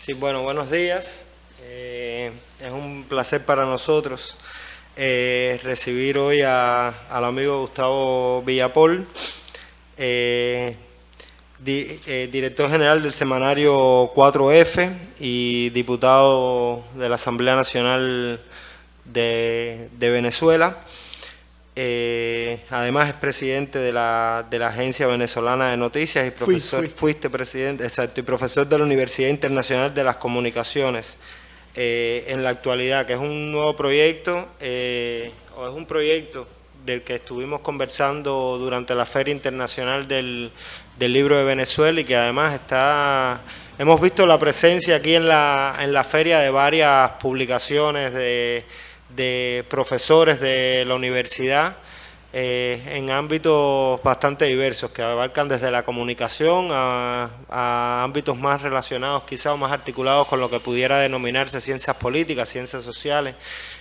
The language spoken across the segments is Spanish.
Sí, bueno, buenos días. Es un placer para nosotros recibir hoy al amigo Gustavo Villapol, eh, director general del semanario 4F y diputado de la Asamblea Nacional de Venezuela. Además es presidente de la Agencia Venezolana de Noticias y fuiste presidente, exacto, y profesor de la Universidad Internacional de las Comunicaciones en la actualidad, que es un nuevo proyecto, o es un proyecto del que estuvimos conversando durante la Feria Internacional del Libro de Venezuela y que además hemos visto la presencia aquí en la feria de varias publicaciones de profesores de la universidad en ámbitos bastante diversos, que abarcan desde la comunicación a ámbitos más relacionados, quizás más articulados con lo que pudiera denominarse ciencias políticas, ciencias sociales,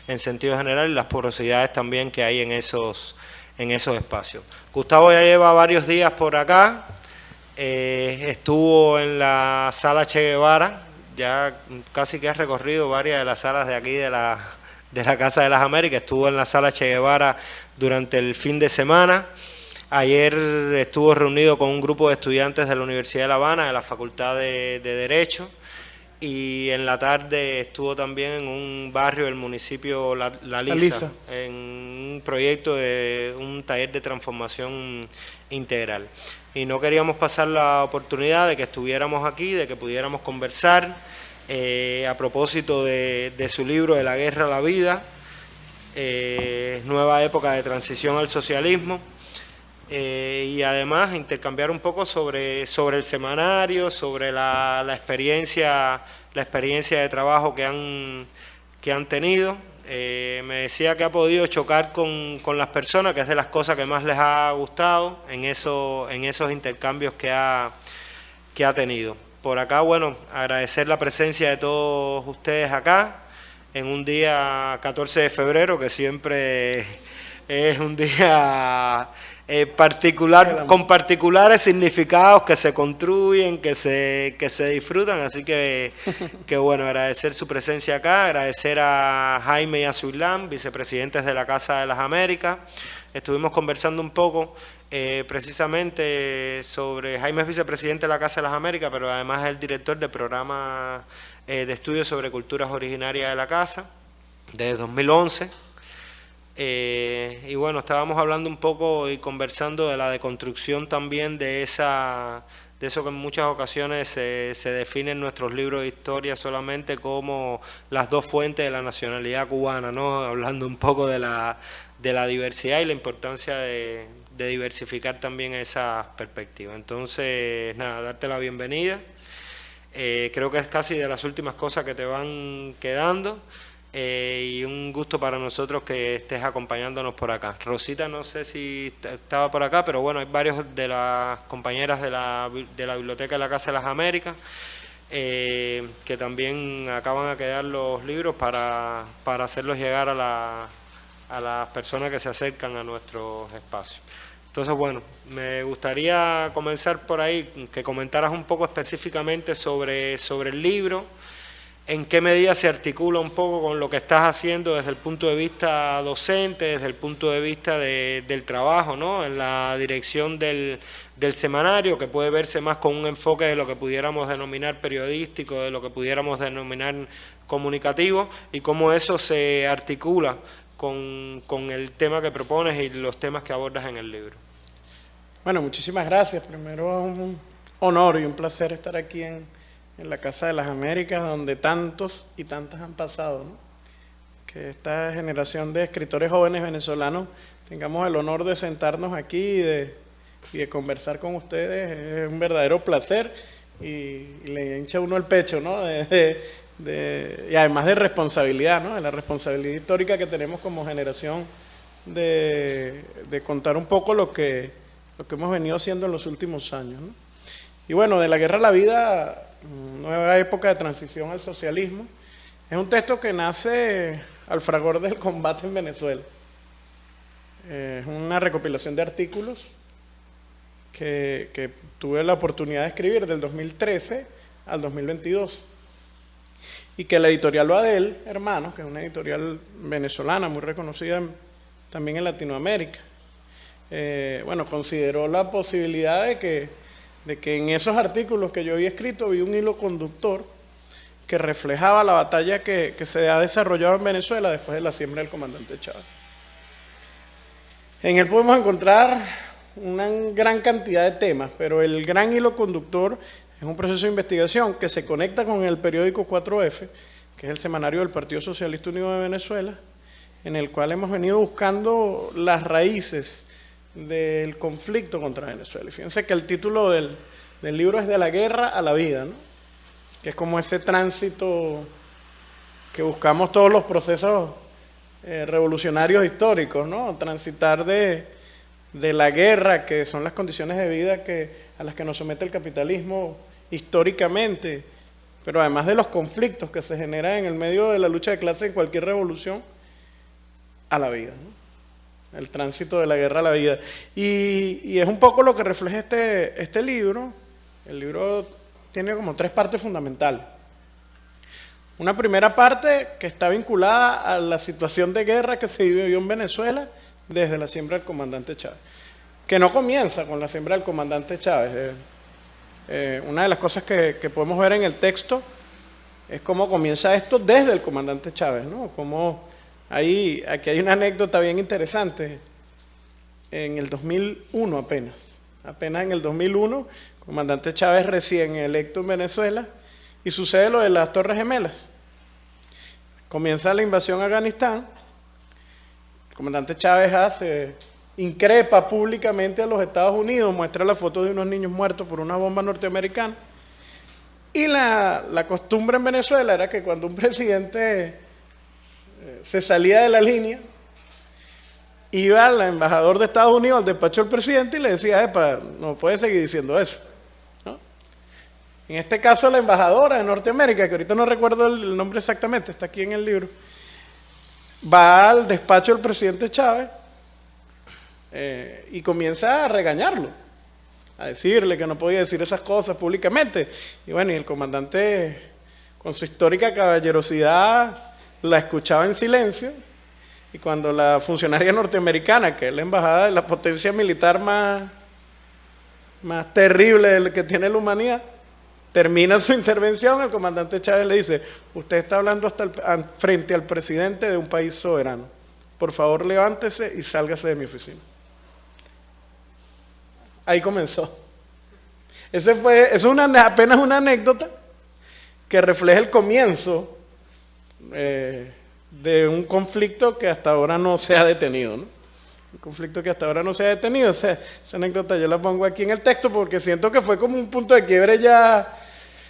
en sentido general, y las porosidades también que hay en esos espacios. Gustavo ya lleva varios días por acá, estuvo en la sala Che Guevara, ya casi que ha recorrido varias de las salas de aquí de la Casa de las Américas, estuvo en la sala Che Guevara durante el fin de semana. Ayer estuvo reunido con un grupo de estudiantes de la Universidad de La Habana, de la Facultad de Derecho, y en la tarde estuvo también en un barrio del municipio La Lisa, en un proyecto de un taller de transformación integral. Y no queríamos pasar la oportunidad de que estuviéramos aquí, de que pudiéramos conversar a propósito de su libro De la guerra a la vida, nueva época de transición al socialismo, y además intercambiar un poco sobre el semanario, sobre la experiencia de trabajo que han tenido. Me decía que ha podido chocar con las personas, que es de las cosas que más les ha gustado en esos intercambios que ha tenido. Por acá, bueno, agradecer la presencia de todos ustedes acá en un día 14 de febrero, que siempre es un día particular, con particulares significados que se construyen, que se disfrutan, así que bueno, agradecer su presencia acá, agradecer a Jaime y a Zuilán, vicepresidentes de la Casa de las Américas. Estuvimos conversando un poco precisamente sobre, Jaime es vicepresidente de la Casa de las Américas, pero además es el director del programa de estudios sobre culturas originarias de la Casa, desde 2011. Y bueno, estábamos hablando un poco y conversando de la deconstrucción también de eso que en muchas ocasiones se define en nuestros libros de historia solamente como las dos fuentes de la nacionalidad cubana, ¿no? Hablando un poco de la diversidad y la importancia de diversificar también esas perspectivas. Entonces, nada, darte la bienvenida. Creo que es casi de las últimas cosas que te van quedando. Y un gusto para nosotros que estés acompañándonos por acá. Rosita, no sé si estaba por acá, pero bueno, hay varios de las compañeras de la Biblioteca de la Casa de las Américas que también acaban de quedar los libros para hacerlos llegar a las personas que se acercan a nuestros espacios. Entonces, bueno, me gustaría comenzar por ahí, que comentaras un poco específicamente sobre el libro, en qué medida se articula un poco con lo que estás haciendo desde el punto de vista docente, desde el punto de vista del trabajo, ¿no? En la dirección del semanario, que puede verse más con un enfoque de lo que pudiéramos denominar periodístico, de lo que pudiéramos denominar comunicativo, y cómo eso se articula con el tema que propones y los temas que abordas en el libro. Bueno, muchísimas gracias. Primero, un honor y un placer estar aquí en la Casa de las Américas, donde tantos y tantas han pasado, ¿no? Que esta generación de escritores jóvenes venezolanos tengamos el honor de sentarnos aquí y de conversar con ustedes. Es un verdadero placer y le hincha uno el pecho, ¿no? Y además de responsabilidad, ¿no? De la responsabilidad histórica que tenemos como generación de contar un poco lo que hemos venido haciendo en los últimos años, ¿no? Y bueno, De la guerra a la vida, nueva época de transición al socialismo, es un texto que nace al fragor del combate en Venezuela. Es una recopilación de artículos que tuve la oportunidad de escribir del 2013 al 2022. y que la editorial Badel, Hermanos, que es una editorial venezolana muy reconocida también en Latinoamérica, bueno, consideró la posibilidad de que en esos artículos que yo había escrito vi un hilo conductor que reflejaba la batalla que se ha desarrollado en Venezuela después de la siembra del comandante Chávez. En él podemos encontrar una gran cantidad de temas, pero el gran hilo conductor es un proceso de investigación que se conecta con el periódico 4F, que es el semanario del Partido Socialista Unido de Venezuela, en el cual hemos venido buscando las raíces del conflicto contra Venezuela. Y fíjense que el título del libro es De la guerra a la vida, ¿no? Que es como ese tránsito que buscamos todos los procesos revolucionarios históricos, ¿no? Transitar de la guerra, que son las condiciones de vida a las que nos somete el capitalismo históricamente, pero además de los conflictos que se generan en el medio de la lucha de clase en cualquier revolución, a la vida, ¿no? El tránsito de la guerra a la vida. Y es un poco lo que refleja este libro. El libro tiene como 3 partes fundamentales. Una primera parte que está vinculada a la situación de guerra que se vivió en Venezuela desde la siembra del comandante Chávez, que no comienza con la siembra del comandante Chávez. Una de las cosas que podemos ver en el texto es cómo comienza esto desde el comandante Chávez, ¿no? Aquí hay una anécdota bien interesante. En el 2001 apenas en el 2001, el comandante Chávez recién electo en Venezuela, y sucede lo de las Torres Gemelas. Comienza la invasión a Afganistán. El comandante Chávez increpa públicamente a los Estados Unidos, muestra la foto de unos niños muertos por una bomba norteamericana. Y la costumbre en Venezuela era que cuando un presidente se salía de la línea, iba al embajador de Estados Unidos, al despacho del presidente, y le decía: epa, no puede seguir diciendo eso, ¿no? En este caso, la embajadora de Norteamérica, que ahorita no recuerdo el nombre exactamente, está aquí en el libro, va al despacho del presidente Chávez y comienza a regañarlo, a decirle que no podía decir esas cosas públicamente. Y bueno, y el comandante, con su histórica caballerosidad, la escuchaba en silencio. Y cuando la funcionaria norteamericana, que es la embajada de la potencia militar más terrible que tiene la humanidad, termina su intervención, el comandante Chávez le dice: usted está hablando frente al presidente de un país soberano. Por favor, levántese y sálgase de mi oficina. Ahí comenzó. Eso es apenas una anécdota que refleja el comienzo de un conflicto que hasta ahora no se ha detenido, ¿no? Un conflicto que hasta ahora no se ha detenido. Esa anécdota yo la pongo aquí en el texto porque siento que fue como un punto de quiebre ya.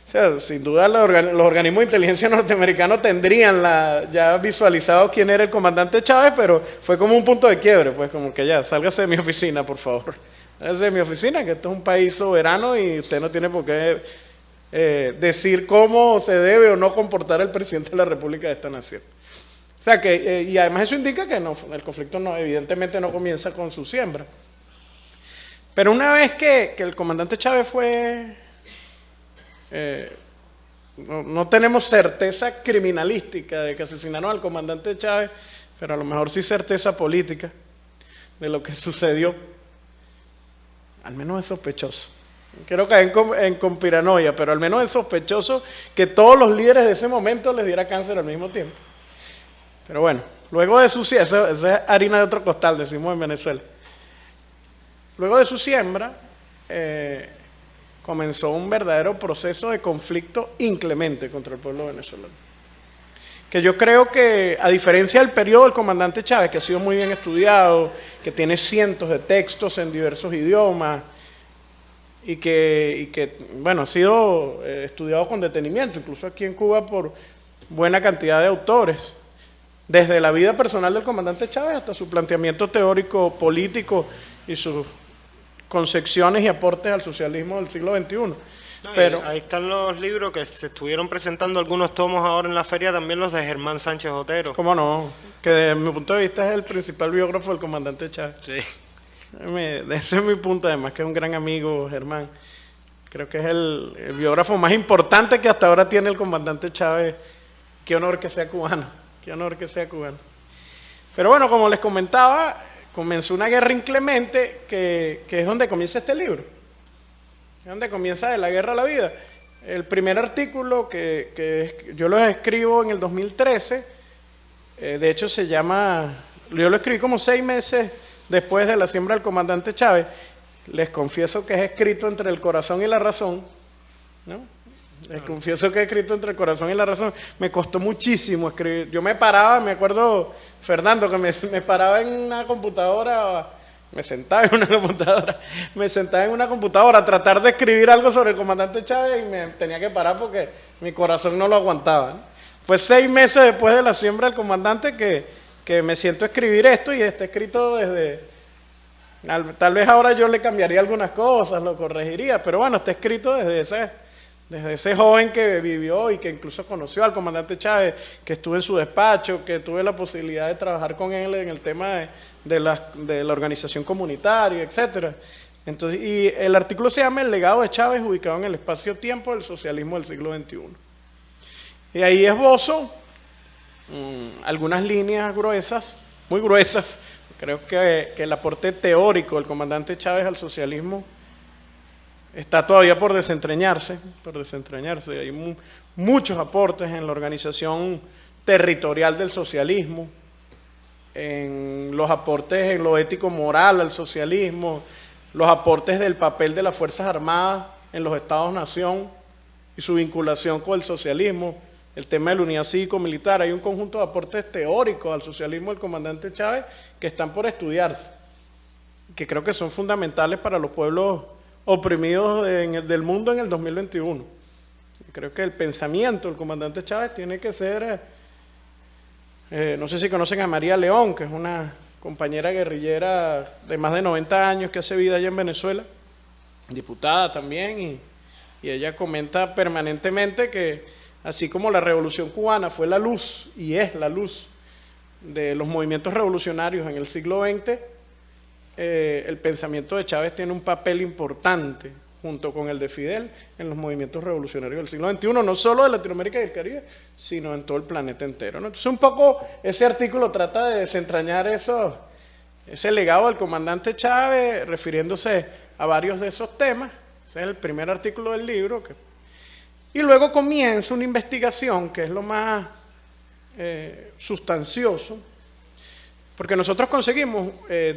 O sea, sin duda los organismos de inteligencia norteamericanos tendrían ya visualizado quién era el comandante Chávez, pero fue como un punto de quiebre, pues como que ya, sálgase de mi oficina, por favor. Sálgase de mi oficina, que esto es un país soberano y usted no tiene por qué decir cómo se debe o no comportar el presidente de la República de esta nación. O sea que, y además eso indica que el conflicto evidentemente no comienza con su siembra. Pero una vez que el comandante Chávez fue, no tenemos certeza criminalística de que asesinaron al comandante Chávez, pero a lo mejor sí certeza política de lo que sucedió. Al menos es sospechoso. No quiero caer en conspiranoia, pero al menos es sospechoso que todos los líderes de ese momento les diera cáncer al mismo tiempo. Pero bueno, luego de su siembra, esa es harina de otro costal, decimos en Venezuela. Luego de su siembra, comenzó un verdadero proceso de conflicto inclemente contra el pueblo venezolano. Que yo creo que, a diferencia del periodo del comandante Chávez, que ha sido muy bien estudiado, que tiene cientos de textos en diversos idiomas, y que bueno, ha sido estudiado con detenimiento, incluso aquí en Cuba por buena cantidad de autores, desde la vida personal del comandante Chávez hasta su planteamiento teórico político y sus concepciones y aportes al socialismo del siglo XXI. Pero ahí están los libros que se estuvieron presentando, algunos tomos ahora en la feria, también los de Germán Sánchez Otero. ¿Cómo no? Que desde mi punto de vista es el principal biógrafo del comandante Chávez. Sí. Ese es mi punto, además, que es un gran amigo, Germán. Creo que es el biógrafo más importante que hasta ahora tiene el comandante Chávez. Qué honor que sea cubano, qué honor que sea cubano. Pero bueno, como les comentaba, comenzó una guerra inclemente que es donde comienza este libro. Es donde comienza de la guerra a la vida. El primer artículo que yo lo escribo en el 2013, de hecho se llama, yo lo escribí como 6 meses después de la siembra del comandante Chávez. Les confieso que es escrito entre el corazón y la razón, ¿no? Les confieso que he escrito entre el corazón y la razón. Me costó muchísimo escribir. Yo me paraba, me acuerdo, Fernando, que me paraba en una computadora, me sentaba en una computadora a tratar de escribir algo sobre el comandante Chávez y me tenía que parar porque mi corazón no lo aguantaba, ¿no? Fue 6 meses después de la siembra del comandante que me siento a escribir esto y está escrito desde... Tal vez ahora yo le cambiaría algunas cosas, lo corregiría, pero bueno, está escrito desde ese joven que vivió y que incluso conoció al comandante Chávez, que estuve en su despacho, que tuve la posibilidad de trabajar con él en el tema de la organización comunitaria, etcétera. Entonces, y el artículo se llama El legado de Chávez ubicado en el espacio-tiempo del socialismo del siglo XXI. Y ahí esbozo algunas líneas gruesas, muy gruesas. Creo que el aporte teórico del comandante Chávez al socialismo está todavía por desentrañarse. Hay muchos aportes en la organización territorial del socialismo, en los aportes en lo ético-moral al socialismo, los aportes del papel de las Fuerzas Armadas en los Estados-nación y su vinculación con el socialismo, el tema de la unidad cívico-militar. Hay un conjunto de aportes teóricos al socialismo del comandante Chávez que están por estudiarse, que creo que son fundamentales para los pueblos oprimidos del mundo en el 2021. Creo que el pensamiento del comandante Chávez tiene que ser, no sé si conocen a María León, que es una compañera guerrillera de más de 90 años que hace vida allá en Venezuela, diputada también, y ella comenta permanentemente que así como la Revolución Cubana fue la luz y es la luz de los movimientos revolucionarios en el siglo XX, el pensamiento de Chávez tiene un papel importante junto con el de Fidel en los movimientos revolucionarios del siglo XXI, no solo de Latinoamérica y el Caribe, sino en todo el planeta entero, ¿no? Entonces un poco ese artículo trata de desentrañar ese legado del comandante Chávez, refiriéndose a varios de esos temas. Ese es el primer artículo del libro. Y luego comienza una investigación que es lo más sustancioso, porque nosotros conseguimos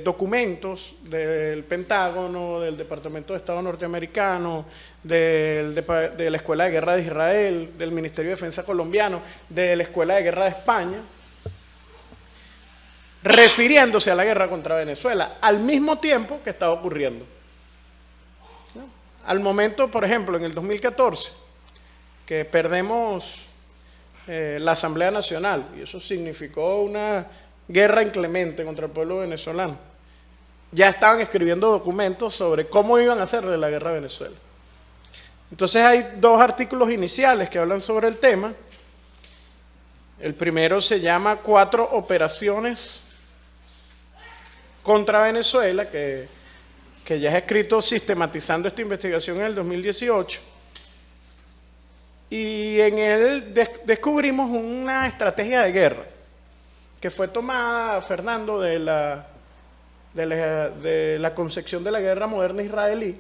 documentos del Pentágono, del Departamento de Estado norteamericano, de la Escuela de Guerra de Israel, del Ministerio de Defensa colombiano, de la Escuela de Guerra de España, refiriéndose a la guerra contra Venezuela, al mismo tiempo que estaba ocurriendo, ¿no? Al momento, por ejemplo, en el 2014, que perdemos la Asamblea Nacional, y eso significó una guerra inclemente contra el pueblo venezolano. Ya estaban escribiendo documentos sobre cómo iban a hacer de la guerra a Venezuela. Entonces hay 2 artículos iniciales que hablan sobre el tema. El primero se llama 4 operaciones contra Venezuela, que ya es escrito sistematizando esta investigación en el 2018. Y en él descubrimos una estrategia de guerra que fue tomada, Fernando, de la concepción de la guerra moderna israelí,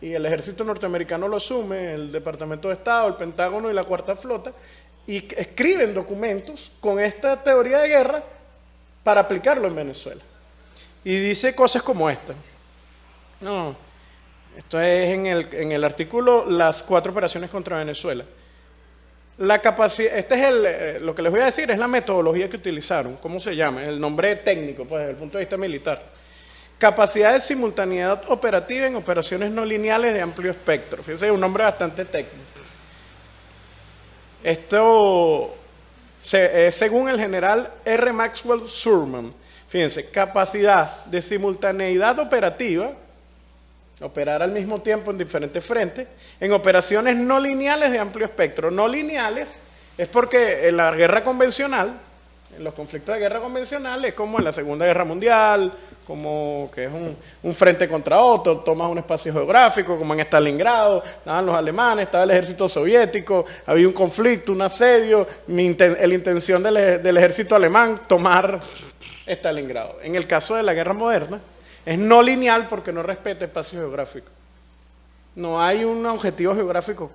y el ejército norteamericano lo asume, el Departamento de Estado, el Pentágono y la Cuarta Flota, y escriben documentos con esta teoría de guerra para aplicarlo en Venezuela. Y dice cosas como esta. No, esto es en el artículo Las 4 operaciones contra Venezuela. La capacidad, lo que les voy a decir es la metodología que utilizaron, ¿cómo se llama? El nombre técnico, pues, desde el punto de vista militar. Capacidad de simultaneidad operativa en operaciones no lineales de amplio espectro. Fíjense, es un nombre bastante técnico. Esto es según el general R. Maxwell Surman. Fíjense, capacidad de simultaneidad operativa, operar al mismo tiempo en diferentes frentes, en operaciones no lineales de amplio espectro. No lineales es porque en la guerra convencional, en los conflictos de guerra convencional, es como en la Segunda Guerra Mundial, como que es un frente contra otro, tomas un espacio geográfico, como en Stalingrado, estaban los alemanes, estaba el ejército soviético, había un conflicto, un asedio, la intención del ejército alemán tomar Stalingrado. En el caso de la guerra moderna, es no lineal porque no respeta espacio geográfico. No hay un objetivo geográfico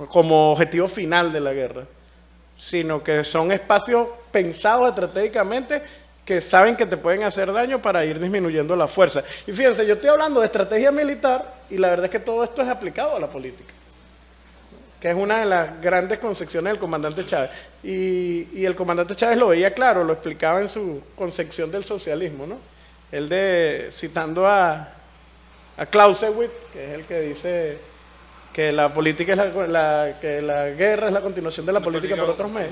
como objetivo final de la guerra, sino que son espacios pensados estratégicamente que saben que te pueden hacer daño para ir disminuyendo la fuerza. Y fíjense, yo estoy hablando de estrategia militar y la verdad es que todo esto es aplicado a la política, que es una de las grandes concepciones del comandante Chávez. Y el comandante Chávez lo veía claro, lo explicaba en su concepción del socialismo, ¿no? Él citando a Clausewitz, que es el que dice que la política es que la guerra es la continuación de la política por otros medios.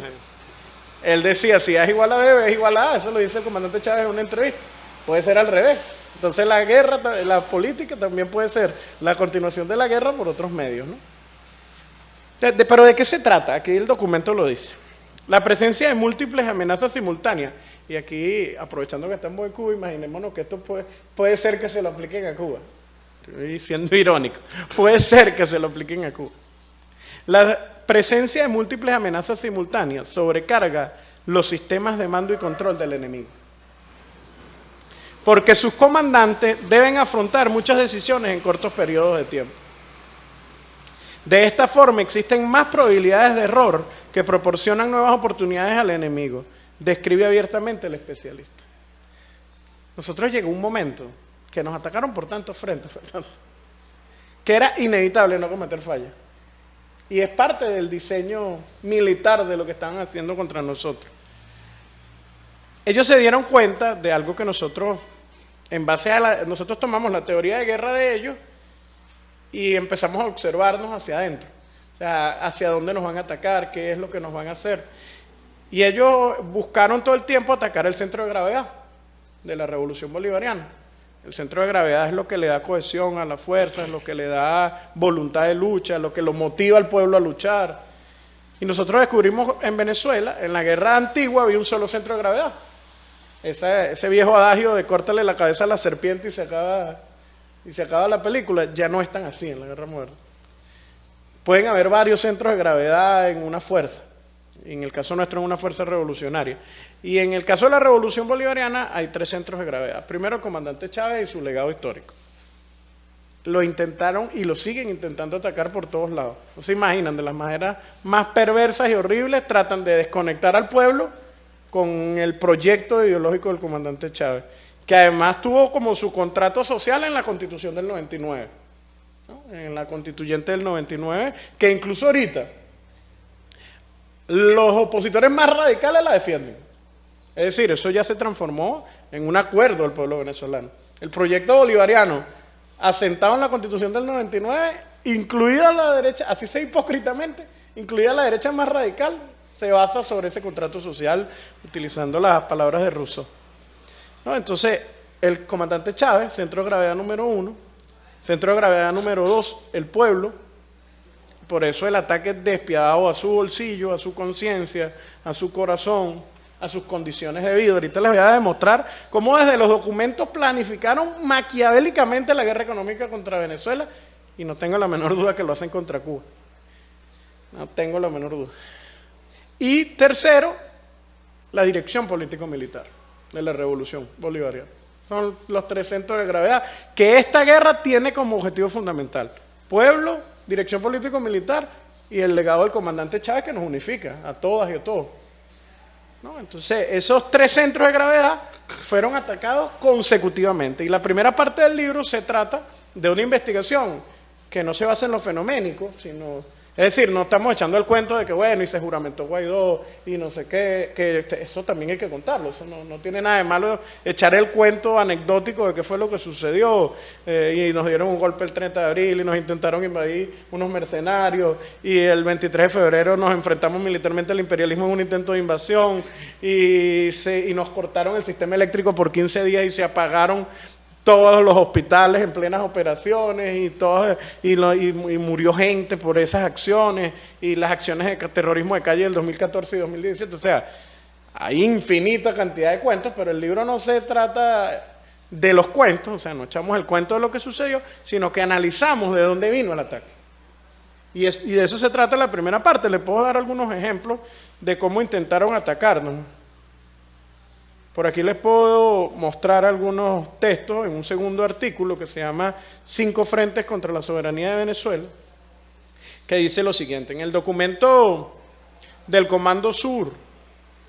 Él decía, si A es igual a B, B es igual a A. Eso lo dice el comandante Chávez en una entrevista. Puede ser al revés. Entonces la guerra, la política también puede ser la continuación de la guerra por otros medios, ¿no? Pero ¿de qué se trata? Aquí el documento lo dice. La presencia de múltiples amenazas simultáneas. Y aquí, aprovechando que estamos en Cuba, imaginémonos que esto puede ser que se lo apliquen a Cuba. Estoy siendo irónico. Puede ser que se lo apliquen a Cuba. La presencia de múltiples amenazas simultáneas sobrecarga los sistemas de mando y control del enemigo. Porque sus comandantes deben afrontar muchas decisiones en cortos periodos de tiempo. De esta forma existen más probabilidades de error que proporcionan nuevas oportunidades al enemigo, describe abiertamente el especialista. Nosotros llegó un momento que nos atacaron por tantos frentes, Fernando, que era inevitable no cometer fallas. Y es parte del diseño militar de lo que estaban haciendo contra nosotros. Ellos se dieron cuenta de algo que nosotros, nosotros tomamos la teoría de guerra de ellos y empezamos a observarnos hacia adentro. O sea, hacia dónde nos van a atacar, qué es lo que nos van a hacer. Y ellos buscaron todo el tiempo atacar el centro de gravedad de la revolución bolivariana. El centro de gravedad es lo que le da cohesión a las fuerzas, lo que le da voluntad de lucha, lo que lo motiva al pueblo a luchar. Y nosotros descubrimos en Venezuela, en la guerra antigua había un solo centro de gravedad. Ese viejo adagio de córtale la cabeza a la serpiente y se acaba la película, ya no es tan así en la guerra moderna. Pueden haber varios centros de gravedad en una fuerza. En el caso nuestro es una fuerza revolucionaria. Y en el caso de la revolución bolivariana hay 3 centros de gravedad. Primero el comandante Chávez y su legado histórico. Lo intentaron y lo siguen intentando atacar por todos lados. No se imaginan, de las maneras más perversas y horribles tratan de desconectar al pueblo con el proyecto ideológico del comandante Chávez, que además tuvo como su contrato social en la Constitución del 99, ¿no? En la Constituyente del 99, que incluso ahorita los opositores más radicales la defienden. Es decir, eso ya se transformó en un acuerdo del pueblo venezolano. El proyecto bolivariano, asentado en la Constitución del 99, incluida la derecha, así sea hipócritamente, incluida la derecha más radical, se basa sobre ese contrato social, utilizando las palabras de Rousseau, ¿no? Entonces, el comandante Chávez, centro de gravedad número 1, centro de gravedad número 2, el pueblo. Por eso el ataque es despiadado a su bolsillo, a su conciencia, a su corazón, a sus condiciones de vida. Ahorita les voy a demostrar cómo desde los documentos planificaron maquiavélicamente la guerra económica contra Venezuela y no tengo la menor duda que lo hacen contra Cuba. No tengo la menor duda. Y tercero, la dirección político-militar de la revolución bolivariana. Son los 3 centros de gravedad que esta guerra tiene como objetivo fundamental. Pueblo, dirección político-militar y el legado del comandante Chávez que nos unifica a todas y a todos, ¿no? Entonces, esos 3 centros de gravedad fueron atacados consecutivamente. Y la primera parte del libro se trata de una investigación que no se basa en lo fenoménico, sino... Es decir, no estamos echando el cuento de que, bueno, y se juramentó Guaidó, y no sé qué, que eso también hay que contarlo, eso no tiene nada de malo echar el cuento anecdótico de qué fue lo que sucedió, y nos dieron un golpe el 30 de abril, y nos intentaron invadir unos mercenarios, y el 23 de febrero nos enfrentamos militarmente al imperialismo en un intento de invasión, y nos cortaron el sistema eléctrico por 15 días y se apagaron todos los hospitales en plenas operaciones y murió gente por esas acciones y las acciones de terrorismo de calle del 2014 y 2017. O sea, Hay infinita cantidad de cuentos, pero el libro no se trata de los cuentos, o sea, no echamos el cuento de lo que sucedió, sino que analizamos de dónde vino el ataque. Y de eso se trata la primera parte. Les puedo dar algunos ejemplos de cómo intentaron atacarnos. Por aquí les puedo mostrar algunos textos en un segundo artículo que se llama 5 frentes contra la soberanía de Venezuela, que dice lo siguiente: en el documento del Comando Sur,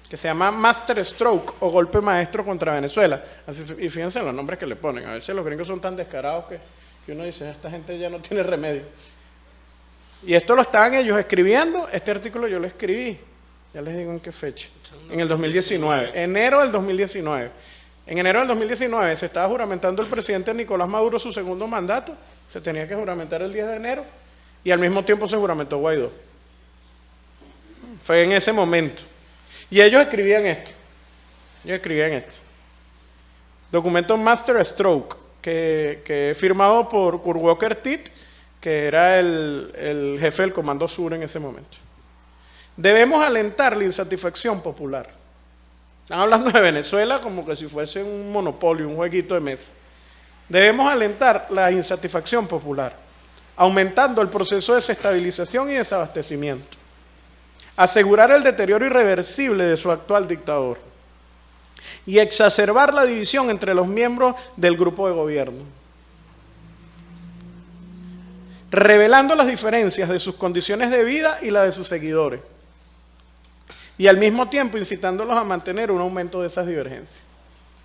que se llama Master Stroke o Golpe Maestro contra Venezuela, así, y fíjense en los nombres que le ponen, a veces los gringos son tan descarados que uno dice, esta gente ya no tiene remedio. Y esto lo estaban ellos escribiendo, este artículo yo lo escribí, ya les digo en qué fecha, en el 2019, enero del 2019. En enero del 2019 se estaba juramentando el presidente Nicolás Maduro su segundo mandato, se tenía que juramentar el 10 de enero, y al mismo tiempo se juramentó Guaidó. Fue en ese momento. Y ellos escribían esto. Documento Master Stroke, que firmado por Kurt Walker Tit, que era el jefe del Comando Sur en ese momento. Debemos alentar la insatisfacción popular. Están hablando de Venezuela como que si fuese un monopolio, un jueguito de mesa. Debemos alentar la insatisfacción popular, aumentando el proceso de desestabilización y desabastecimiento. Asegurar el deterioro irreversible de su actual dictador y exacerbar la división entre los miembros del grupo de gobierno, revelando las diferencias de sus condiciones de vida y la de sus seguidores, y al mismo tiempo incitándolos a mantener un aumento de esas divergencias.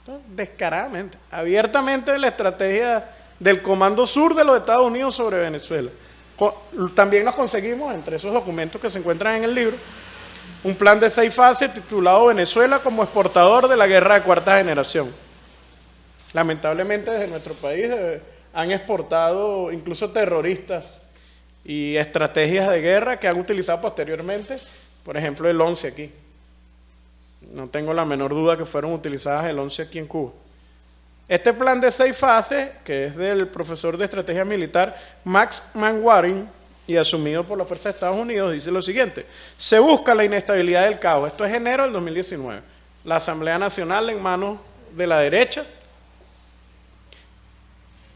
Entonces, descaradamente, abiertamente la estrategia del Comando Sur de los Estados Unidos sobre Venezuela. También nos conseguimos, entre esos documentos que se encuentran en el libro, un plan de 6 fases titulado Venezuela como exportador de la guerra de cuarta generación. Lamentablemente desde nuestro país han exportado incluso terroristas y estrategias de guerra que han utilizado posteriormente, por ejemplo el 11 aquí. No tengo la menor duda que fueron utilizadas el 11 aquí en Cuba. Este plan de 6 fases, que es del profesor de estrategia militar Max Manwaring y asumido por la Fuerza de Estados Unidos, dice lo siguiente: se busca la inestabilidad del caos. Esto es enero del 2019. La Asamblea Nacional en manos de la derecha,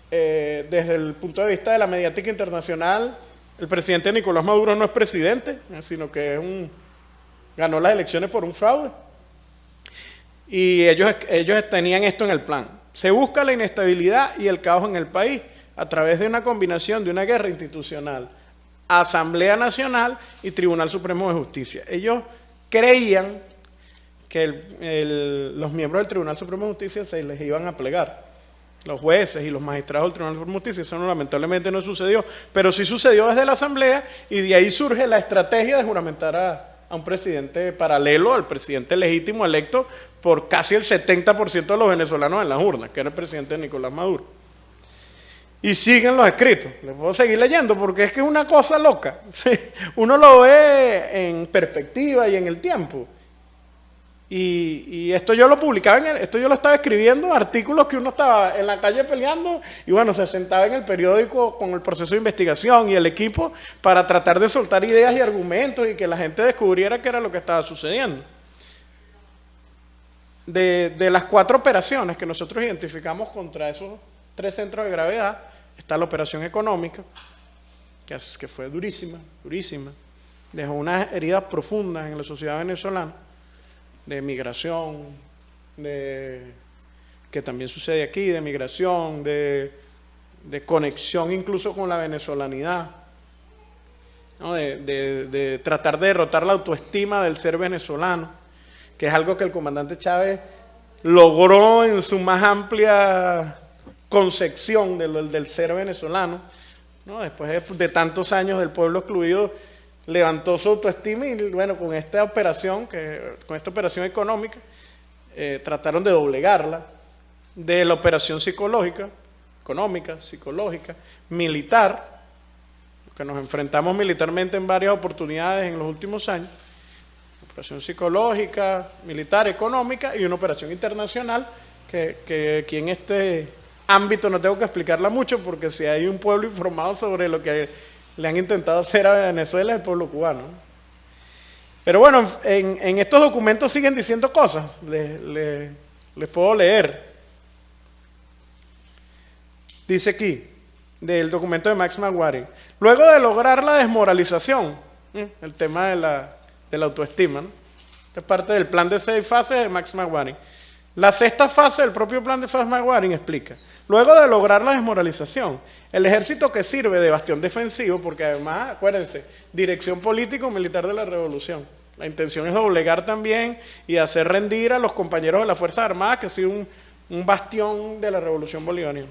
desde el punto de vista de la mediática internacional, el presidente Nicolás Maduro no es presidente, sino que ganó las elecciones por un fraude. Y ellos tenían esto en el plan. Se busca la inestabilidad y el caos en el país a través de una combinación de una guerra institucional, Asamblea Nacional y Tribunal Supremo de Justicia. Ellos creían que los miembros del Tribunal Supremo de Justicia se les iban a plegar, los jueces y los magistrados del Tribunal Supremo de Justicia. Eso lamentablemente no sucedió, pero sí sucedió desde la Asamblea, y de ahí surge la estrategia de juramentar a un presidente paralelo al presidente legítimo electo por casi el 70% de los venezolanos en las urnas, que era el presidente Nicolás Maduro. Y siguen los escritos, les puedo seguir leyendo porque es que es una cosa loca. Uno lo ve en perspectiva y en el tiempo. Y esto yo lo publicaba, esto yo lo estaba escribiendo, artículos que uno estaba en la calle peleando y bueno, se sentaba en el periódico con el proceso de investigación y el equipo para tratar de soltar ideas y argumentos y que la gente descubriera qué era lo que estaba sucediendo. De las 4 operaciones que nosotros identificamos contra esos 3 centros de gravedad, está la operación económica, que fue durísima, dejó unas heridas profundas en la sociedad venezolana, de migración, que también sucede aquí, de migración, de conexión incluso con la venezolanidad, ¿no? de tratar de derrotar la autoestima del ser venezolano, que es algo que el comandante Chávez logró en su más amplia concepción del ser venezolano, ¿no? Después de tantos años del pueblo excluido, levantó su autoestima y bueno, con esta operación económica, trataron de doblegarla, de la operación económica, psicológica, militar, que nos enfrentamos militarmente en varias oportunidades en los últimos años, operación psicológica, militar, económica y una operación internacional que aquí en este ámbito no tengo que explicarla mucho porque si hay un pueblo informado sobre lo que le han intentado hacer a Venezuela es el pueblo cubano. Pero bueno, en estos documentos siguen diciendo cosas. Les puedo leer. Dice aquí, del documento de Max Maguire. Luego de lograr la desmoralización, el tema de la autoestima, ¿no? Esta es parte del plan de 6 fases de Max Maguire. La sexta fase del propio plan de Max Maguire explica. Luego de lograr la desmoralización, el ejército que sirve de bastión defensivo, porque además, acuérdense, dirección político-militar de la revolución. La intención es doblegar también y hacer rendir a los compañeros de las Fuerzas Armadas, que ha sido un bastión de la revolución bolivariana.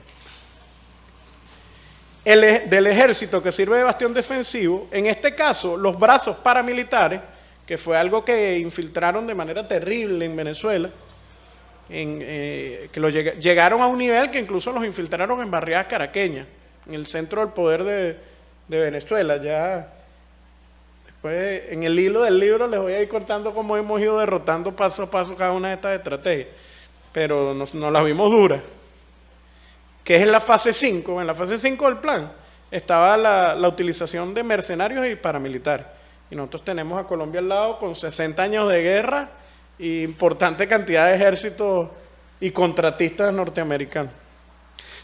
Del ejército que sirve de bastión defensivo, en este caso, los brazos paramilitares, que fue algo que infiltraron de manera terrible en Venezuela, llegaron a un nivel que incluso los infiltraron en barriadas caraqueñas, en el centro del poder de Venezuela. Ya después, en el hilo del libro, les voy a ir contando cómo hemos ido derrotando paso a paso cada una de estas estrategias, pero nos las vimos duras. Que es en la fase 5, en la fase 5 del plan, estaba la utilización de mercenarios y paramilitares. Y nosotros tenemos a Colombia al lado con 60 años de guerra e importante cantidad de ejércitos y contratistas norteamericanos.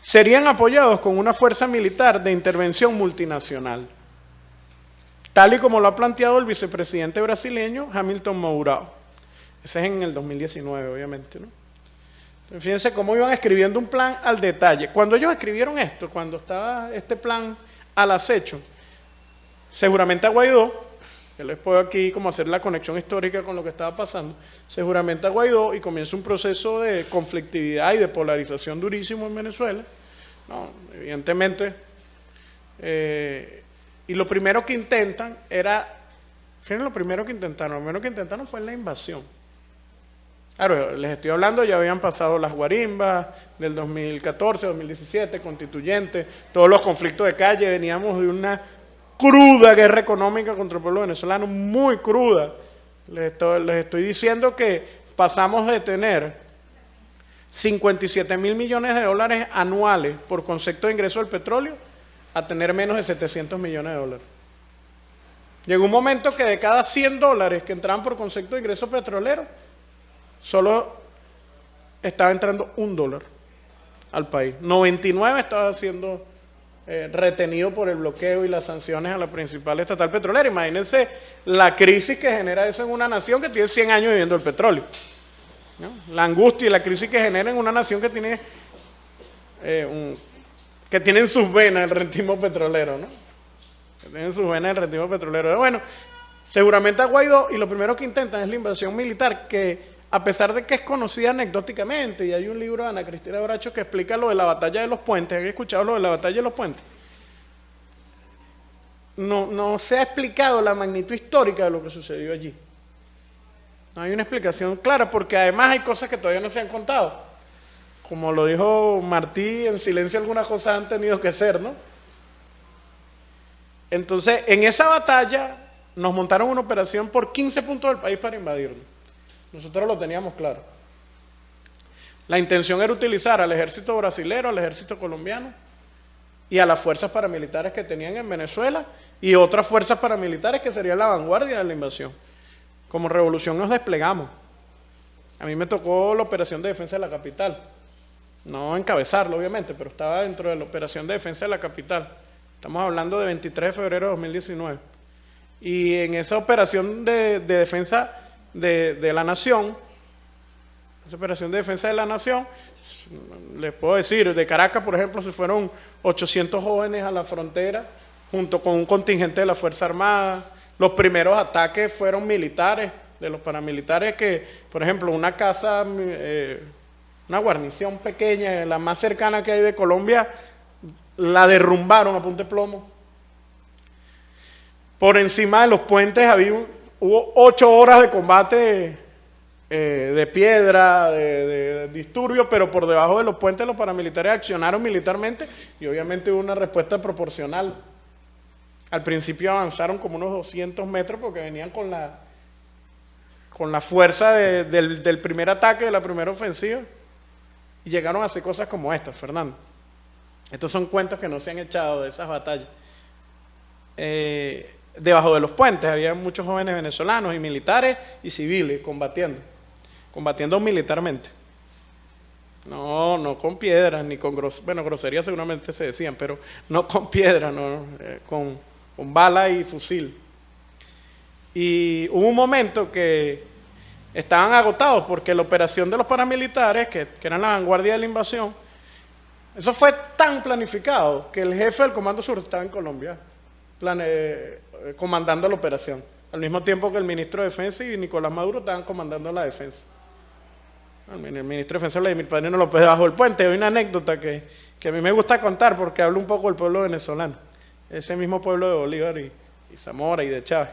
Serían apoyados con una fuerza militar de intervención multinacional, tal y como lo ha planteado el vicepresidente brasileño Hamilton Mourão. Ese es en el 2019, obviamente, ¿no? Fíjense cómo iban escribiendo un plan al detalle. Cuando ellos escribieron esto, cuando estaba este plan al acecho, seguramente a Guaidó, que les puedo aquí como hacer la conexión histórica con lo que estaba pasando, seguramente a Guaidó, y comienza un proceso de conflictividad y de polarización durísimo en Venezuela, ¿no? Evidentemente, y lo primero que intentan era, fíjense lo primero que intentaron fue la invasión. Claro, les estoy hablando, ya habían pasado las guarimbas del 2014, 2017, constituyentes, todos los conflictos de calle, veníamos de una cruda guerra económica contra el pueblo venezolano, muy cruda. Les estoy diciendo que pasamos de tener 57.000 millones de dólares anuales por concepto de ingreso del petróleo a tener menos de 700 millones de dólares. Llegó un momento que de cada 100 dólares que entraban por concepto de ingreso petrolero, solo estaba entrando $1 al país. 99 estaba siendo retenido por el bloqueo y las sanciones a la principal estatal petrolera. Imagínense la crisis que genera eso en una nación que tiene 100 años viviendo el petróleo, ¿no? La angustia y la crisis que genera en una nación que tiene que tiene en sus venas el rentismo petrolero, ¿no? Que tiene en sus venas el rentismo petrolero. Bueno, seguramente a Guaidó, y lo primero que intentan es la invasión militar, que a pesar de que es conocida anecdóticamente, y hay un libro de Ana Cristina Bracho que explica lo de la batalla de los puentes. ¿Han escuchado lo de la batalla de los puentes? No se ha explicado la magnitud histórica de lo que sucedió allí. No hay una explicación clara, porque además hay cosas que todavía no se han contado. Como lo dijo Martí, en silencio algunas cosas han tenido que ser, ¿no? Entonces, en esa batalla nos montaron una operación por 15 puntos del país para invadirnos. Nosotros lo teníamos claro. La intención era utilizar al ejército brasilero, al ejército colombiano y a las fuerzas paramilitares que tenían en Venezuela y otras fuerzas paramilitares que serían la vanguardia de la invasión. Como revolución nos desplegamos. A mí me tocó la operación de defensa de la capital. No encabezarlo, obviamente, pero estaba dentro de la operación de defensa de la capital. Estamos hablando de 23 de febrero de 2019. Y en esa operación de defensa de la nación, esa operación de defensa de la nación, les puedo decir, de Caracas, por ejemplo, se fueron 800 jóvenes a la frontera, junto con un contingente de la Fuerza Armada. Los primeros ataques fueron militares, de los paramilitares que, por ejemplo, una casa, una guarnición pequeña, la más cercana que hay de Colombia, la derrumbaron a punta de plomo. Por encima de los puentes hubo 8 horas de combate de piedra, de disturbios, pero por debajo de los puentes los paramilitares accionaron militarmente y obviamente hubo una respuesta proporcional. Al principio avanzaron como unos 200 metros porque venían con la fuerza del primer ataque, de la primera ofensiva, y llegaron a hacer cosas como estas, Fernando. Estos son cuentos que no se han echado de esas batallas. debajo de los puentes. Había muchos jóvenes venezolanos y militares y civiles combatiendo militarmente. No con piedras, ni con groserías seguramente se decían, pero no con piedras, con bala y fusil. Y hubo un momento que estaban agotados porque la operación de los paramilitares, que eran la vanguardia de la invasión, eso fue tan planificado que el jefe del Comando Sur estaba en Colombia, comandando la operación, al mismo tiempo que el ministro de Defensa y Nicolás Maduro estaban comandando la defensa. El ministro de Defensa, Vladimir Padrino López, debajo del puente. Hay una anécdota que a mí me gusta contar porque habla un poco del pueblo venezolano, ese mismo pueblo de Bolívar y Zamora y de Chávez.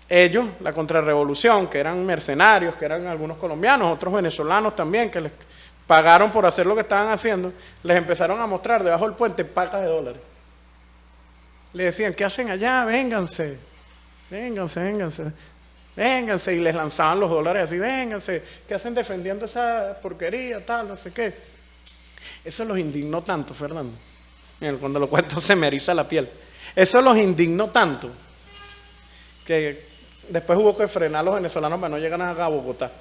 Ellos, la contrarrevolución, que eran mercenarios, que eran algunos colombianos, otros venezolanos también, que les pagaron por hacer lo que estaban haciendo, les empezaron a mostrar debajo del puente pacas de dólares. Le decían, ¿qué hacen allá? Vénganse, y les lanzaban los dólares así, vénganse, ¿qué hacen defendiendo esa porquería, tal, no sé qué? Eso los indignó tanto, Fernando. Cuando lo cuento se me eriza la piel. Eso los indignó tanto que después hubo que frenar a los venezolanos para no llegar a Bogotá.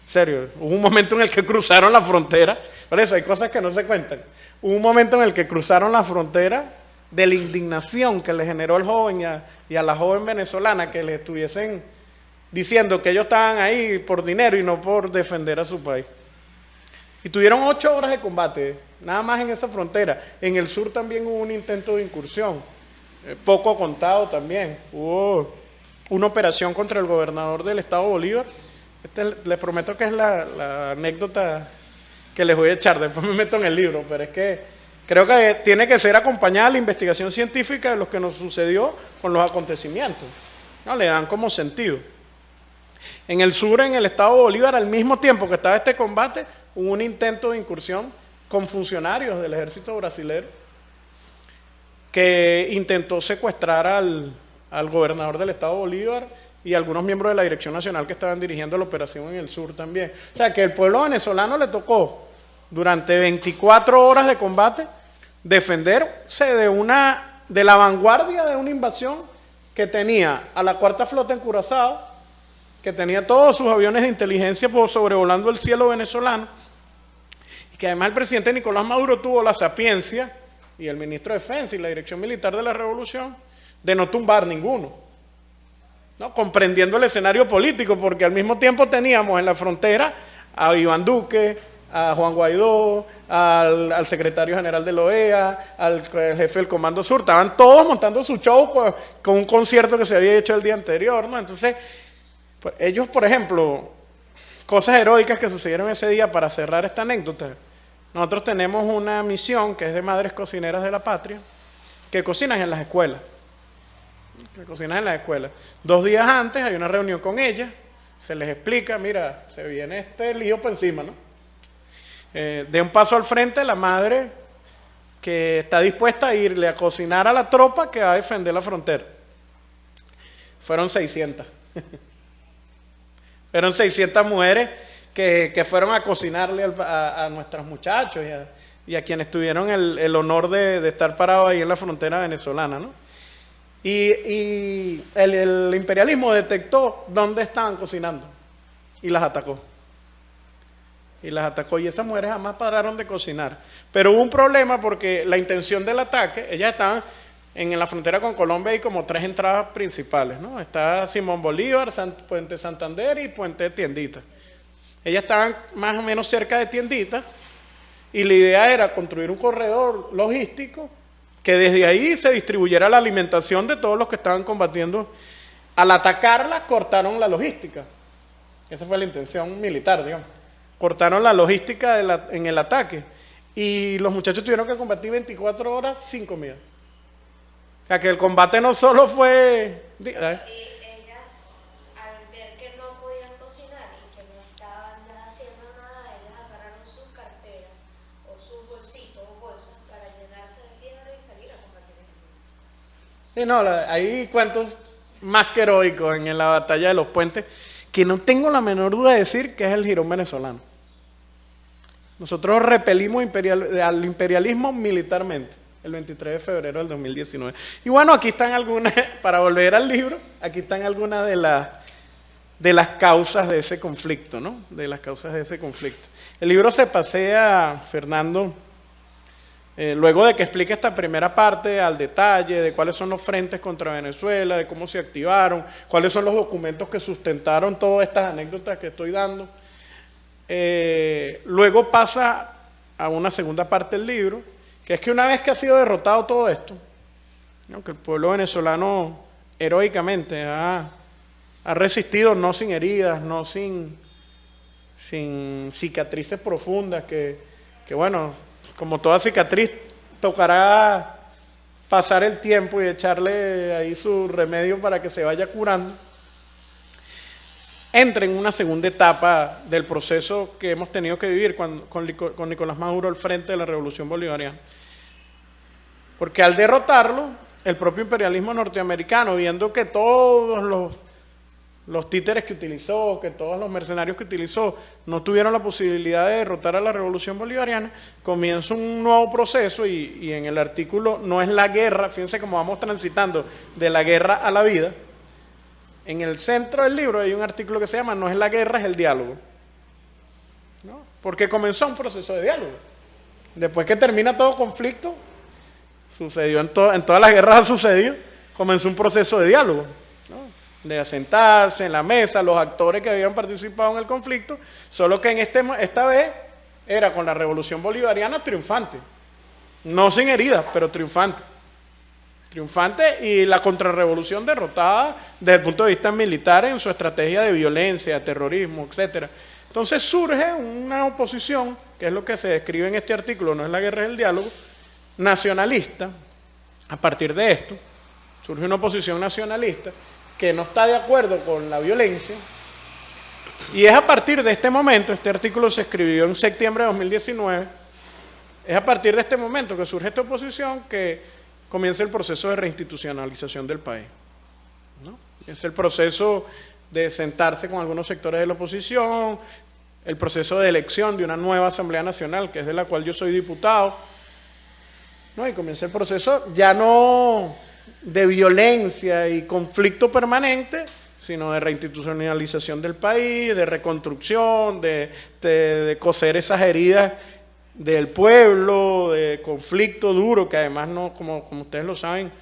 En serio, hubo un momento en el que cruzaron la frontera, por eso hay cosas que no se cuentan. Hubo un momento en el que cruzaron la frontera de la indignación que le generó al joven y a la joven venezolana que le estuviesen diciendo que ellos estaban ahí por dinero y no por defender a su país. Y tuvieron 8 horas de combate, nada más en esa frontera. En el sur también hubo un intento de incursión, poco contado también. Hubo una operación contra el gobernador del estado Bolívar. Les prometo que es la anécdota que les voy a echar, después me meto en el libro, pero es que creo que tiene que ser acompañada la investigación científica de lo que nos sucedió con los acontecimientos, ¿no? Le dan como sentido. En el sur, en el estado Bolívar, al mismo tiempo que estaba este combate, hubo un intento de incursión con funcionarios del ejército brasileño que intentó secuestrar al gobernador del estado Bolívar y algunos miembros de la Dirección Nacional que estaban dirigiendo la operación en el sur también. O sea, que el pueblo venezolano le tocó, durante 24 horas de combate, defenderse de la vanguardia de una invasión que tenía a la Cuarta Flota en Curazao, que tenía todos sus aviones de inteligencia sobrevolando el cielo venezolano, y que además el presidente Nicolás Maduro tuvo la sapiencia, y el ministro de Defensa y la Dirección Militar de la Revolución, de no tumbar ninguno, ¿no? Comprendiendo el escenario político, porque al mismo tiempo teníamos en la frontera a Iván Duque, a Juan Guaidó, al secretario general de la OEA, al jefe del Comando Sur, estaban todos montando su show con un concierto que se había hecho el día anterior, ¿no? Entonces, pues, ellos, por ejemplo, cosas heroicas que sucedieron ese día para cerrar esta anécdota. Nosotros tenemos una misión que es de Madres Cocineras de la Patria, que cocinan en las escuelas. 2 días antes hay una reunión con ellas, se les explica, mira, se viene este lío por encima, ¿no? De un paso al frente la madre que está dispuesta a irle a cocinar a la tropa que va a defender la frontera. Fueron 600. Fueron 600 mujeres que fueron a cocinarle a nuestros muchachos y a quienes tuvieron el honor de estar parados ahí en la frontera venezolana, ¿no? Y el imperialismo detectó dónde estaban cocinando y las atacó. Y esas mujeres jamás pararon de cocinar. Pero hubo un problema porque la intención del ataque, ellas estaban en la frontera con Colombia, hay como 3 entradas principales, ¿no? Está Simón Bolívar, Puente Santander y Puente Tiendita. Ellas estaban más o menos cerca de Tiendita y la idea era construir un corredor logístico que desde ahí se distribuyera la alimentación de todos los que estaban combatiendo. Al atacarla, cortaron la logística. Esa fue la intención militar, digamos. Cortaron la logística en el ataque y los muchachos tuvieron que combatir 24 horas sin comida. O sea, que el combate no solo fue... Ellas, al ver que no podían cocinar y que no estaban ya haciendo nada, ellas agarraron sus carteras o sus bolsitos o bolsas para llenarse de piedra y salir a combatir el enemigo. Sí, no, hay cuentos más que heroicos en la batalla de los puentes, que no tengo la menor duda de decir que es el Jirón venezolano. Nosotros repelimos al imperialismo militarmente. el 23 de febrero del 2019. Y bueno, aquí están algunas, para volver al libro, aquí están algunas de las causas de ese conflicto, ¿no? De las causas de ese conflicto. El libro se pasea, Fernando, luego de que explique esta primera parte al detalle de cuáles son los frentes contra Venezuela, de cómo se activaron, cuáles son los documentos que sustentaron todas estas anécdotas que estoy dando. Luego pasa a una segunda parte del libro, que es que una vez que ha sido derrotado todo esto, ¿no? Que el pueblo venezolano heroicamente ha resistido, no sin heridas, no sin cicatrices profundas, que bueno, como toda cicatriz, tocará pasar el tiempo y echarle ahí su remedio para que se vaya curando. Entra en una segunda etapa del proceso que hemos tenido que vivir con Nicolás Maduro al frente de la Revolución Bolivariana. Porque al derrotarlo, el propio imperialismo norteamericano, viendo que todos los títeres que utilizó, que todos los mercenarios que utilizó, no tuvieron la posibilidad de derrotar a la Revolución Bolivariana, comienza un nuevo proceso y en el artículo no es la guerra, fíjense cómo vamos transitando de la guerra a la vida. En el centro del libro hay un artículo que se llama "No es la guerra, es el diálogo", ¿no? Porque comenzó un proceso de diálogo. Después que termina todo conflicto, sucedió en todas las guerras ha sucedido, comenzó un proceso de diálogo, ¿no? De asentarse en la mesa, los actores que habían participado en el conflicto, solo que esta vez era con la Revolución Bolivariana triunfante, no sin heridas, pero triunfante. Y la contrarrevolución derrotada desde el punto de vista militar en su estrategia de violencia, terrorismo, etc. Entonces surge una oposición, que es lo que se describe en este artículo, "No es la guerra, es el diálogo", nacionalista. A partir de esto, surge una oposición nacionalista que no está de acuerdo con la violencia, y es a partir de este momento, este artículo se escribió en septiembre de 2019, es a partir de este momento que surge esta oposición que comienza el proceso de reinstitucionalización del país, ¿no? Es el proceso de sentarse con algunos sectores de la oposición, el proceso de elección de una nueva Asamblea Nacional, que es de la cual yo soy diputado, ¿no? Y comienza el proceso ya no de violencia y conflicto permanente, sino de reinstitucionalización del país, de reconstrucción, de coser esas heridas del pueblo, de conflicto duro, que además no, como ustedes lo saben,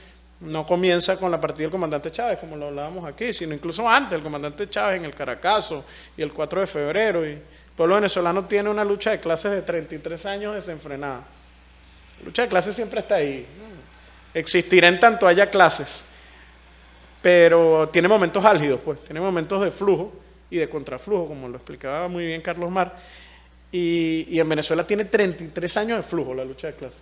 no comienza con la partida del comandante Chávez, como lo hablábamos aquí, sino incluso antes, el comandante Chávez en el Caracazo y el 4 de febrero. Y el pueblo venezolano tiene una lucha de clases de 33 años desenfrenada. La lucha de clases siempre está ahí, ¿no? Existirá en tanto haya clases, pero tiene momentos álgidos, pues, tiene momentos de flujo y de contraflujo, como lo explicaba muy bien Carlos Mar. Y en Venezuela tiene 33 años de flujo la lucha de clases.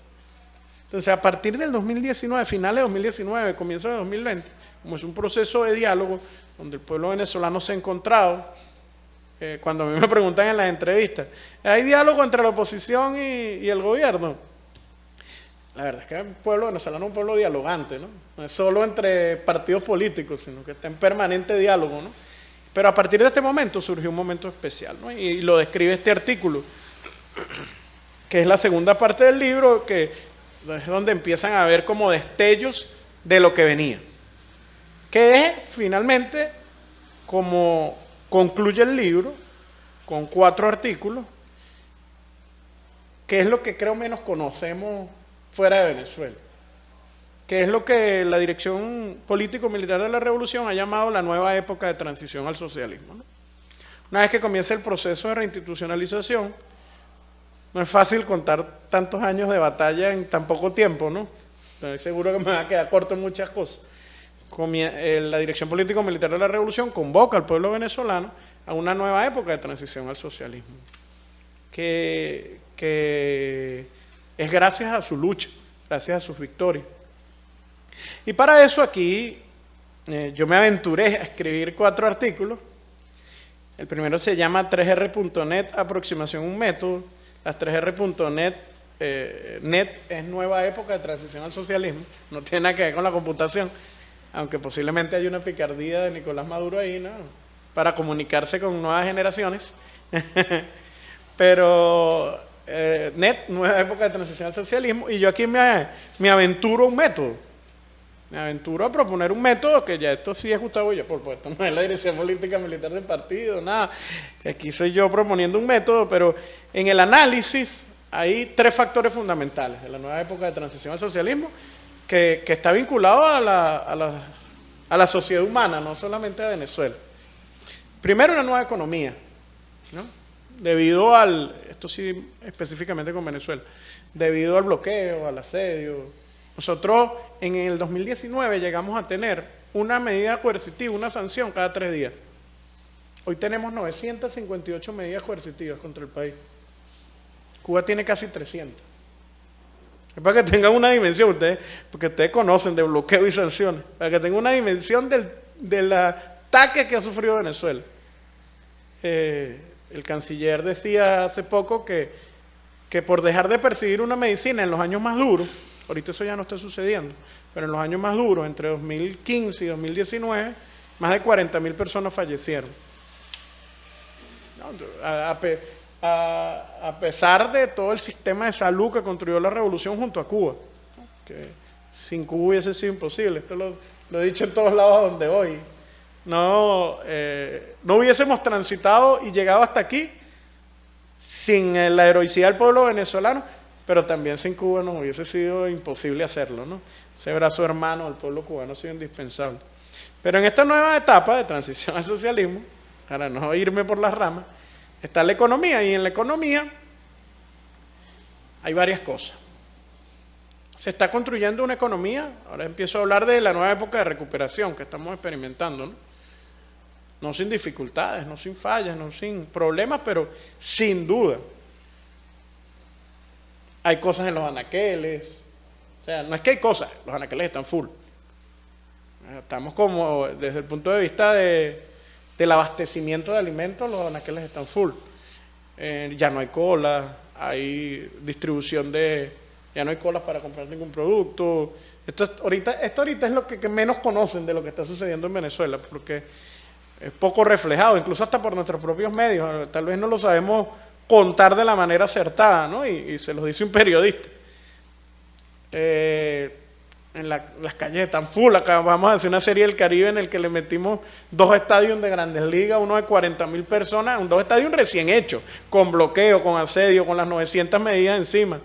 Entonces, a partir del 2019, finales de 2019, comienzo de 2020, como es un proceso de diálogo donde el pueblo venezolano se ha encontrado, cuando a mí me preguntan en las entrevistas, ¿hay diálogo entre la oposición y el gobierno? La verdad es que el pueblo venezolano es un pueblo dialogante, ¿no? No es solo entre partidos políticos, sino que está en permanente diálogo, ¿no? Pero a partir de este momento surgió un momento especial, ¿no? Y lo describe este artículo, que es la segunda parte del libro, que es donde empiezan a ver como destellos de lo que venía. Que es, finalmente, como concluye el libro, con 4 artículos, que es lo que creo menos conocemos fuera de Venezuela, que es lo que la dirección político-militar de la revolución ha llamado la nueva época de transición al socialismo, ¿no? Una vez que comienza el proceso de reinstitucionalización, no es fácil contar tantos años de batalla en tan poco tiempo, ¿no? Estoy seguro que me va a quedar corto en muchas cosas. La dirección político-militar de la revolución convoca al pueblo venezolano a una nueva época de transición al socialismo, que es gracias a su lucha, gracias a sus victorias. Y para eso aquí yo me aventuré a escribir 4 artículos. El primero se llama 3R.net, aproximación a un método. Las 3R.net, net es nueva época de transición al socialismo, no tiene nada que ver con la computación, aunque posiblemente hay una picardía de Nicolás Maduro ahí, ¿no? Para comunicarse con nuevas generaciones. Pero NET, Nueva Época de Transición al Socialismo, y yo aquí me aventuro un método. Me aventuro a proponer un método que ya esto sí es Gustavo y yo, por supuesto, no es la dirección política militar del partido, nada. Aquí soy yo proponiendo un método, pero en el análisis hay 3 factores fundamentales de la nueva época de transición al socialismo que está vinculado a la sociedad humana, no solamente a Venezuela. Primero, una nueva economía, ¿no? Debido esto sí específicamente con Venezuela, debido al bloqueo, al asedio. Nosotros en el 2019 llegamos a tener una medida coercitiva, una sanción cada 3 días. Hoy tenemos 958 medidas coercitivas contra el país. Cuba tiene casi 300. Es para que tengan una dimensión, ustedes, porque ustedes conocen de bloqueo y sanciones, para que tengan una dimensión del ataque que ha sufrido Venezuela. El canciller decía hace poco que por dejar de percibir una medicina en los años más duros, ahorita eso ya no está sucediendo, pero en los años más duros, entre 2015 y 2019, más de 40.000 personas fallecieron. A pesar de todo el sistema de salud que construyó la revolución junto a Cuba, ¿no? Que sin Cuba hubiese sido imposible, esto lo he dicho en todos lados a donde voy. No hubiésemos transitado y llegado hasta aquí sin la heroicidad del pueblo venezolano, pero también sin Cuba nos hubiese sido imposible hacerlo, ¿no? Ese brazo hermano del pueblo cubano ha sido indispensable. Pero en esta nueva etapa de transición al socialismo, para no irme por las ramas, está la economía, y en la economía hay varias cosas. Se está construyendo una economía, ahora empiezo a hablar de la nueva época de recuperación que estamos experimentando, ¿no? No sin dificultades, no sin fallas, no sin problemas, pero sin duda. Hay cosas en los anaqueles, o sea, no es que hay cosas, los anaqueles están full. Estamos como, desde el punto de vista del abastecimiento de alimentos, los anaqueles están full. Ya no hay cola, hay distribución ya no hay colas para comprar ningún producto. Esto ahorita es lo que menos conocen de lo que está sucediendo en Venezuela, porque es poco reflejado, incluso hasta por nuestros propios medios. Tal vez no lo sabemos contar de la manera acertada, ¿no? Y se los dice un periodista. Las calles están full. Acá vamos a hacer una serie del Caribe en el que le metimos 2 estadios de Grandes Ligas, uno de 40.000 personas, 2 estadios recién hechos, con bloqueo, con asedio, con las 900 medidas encima.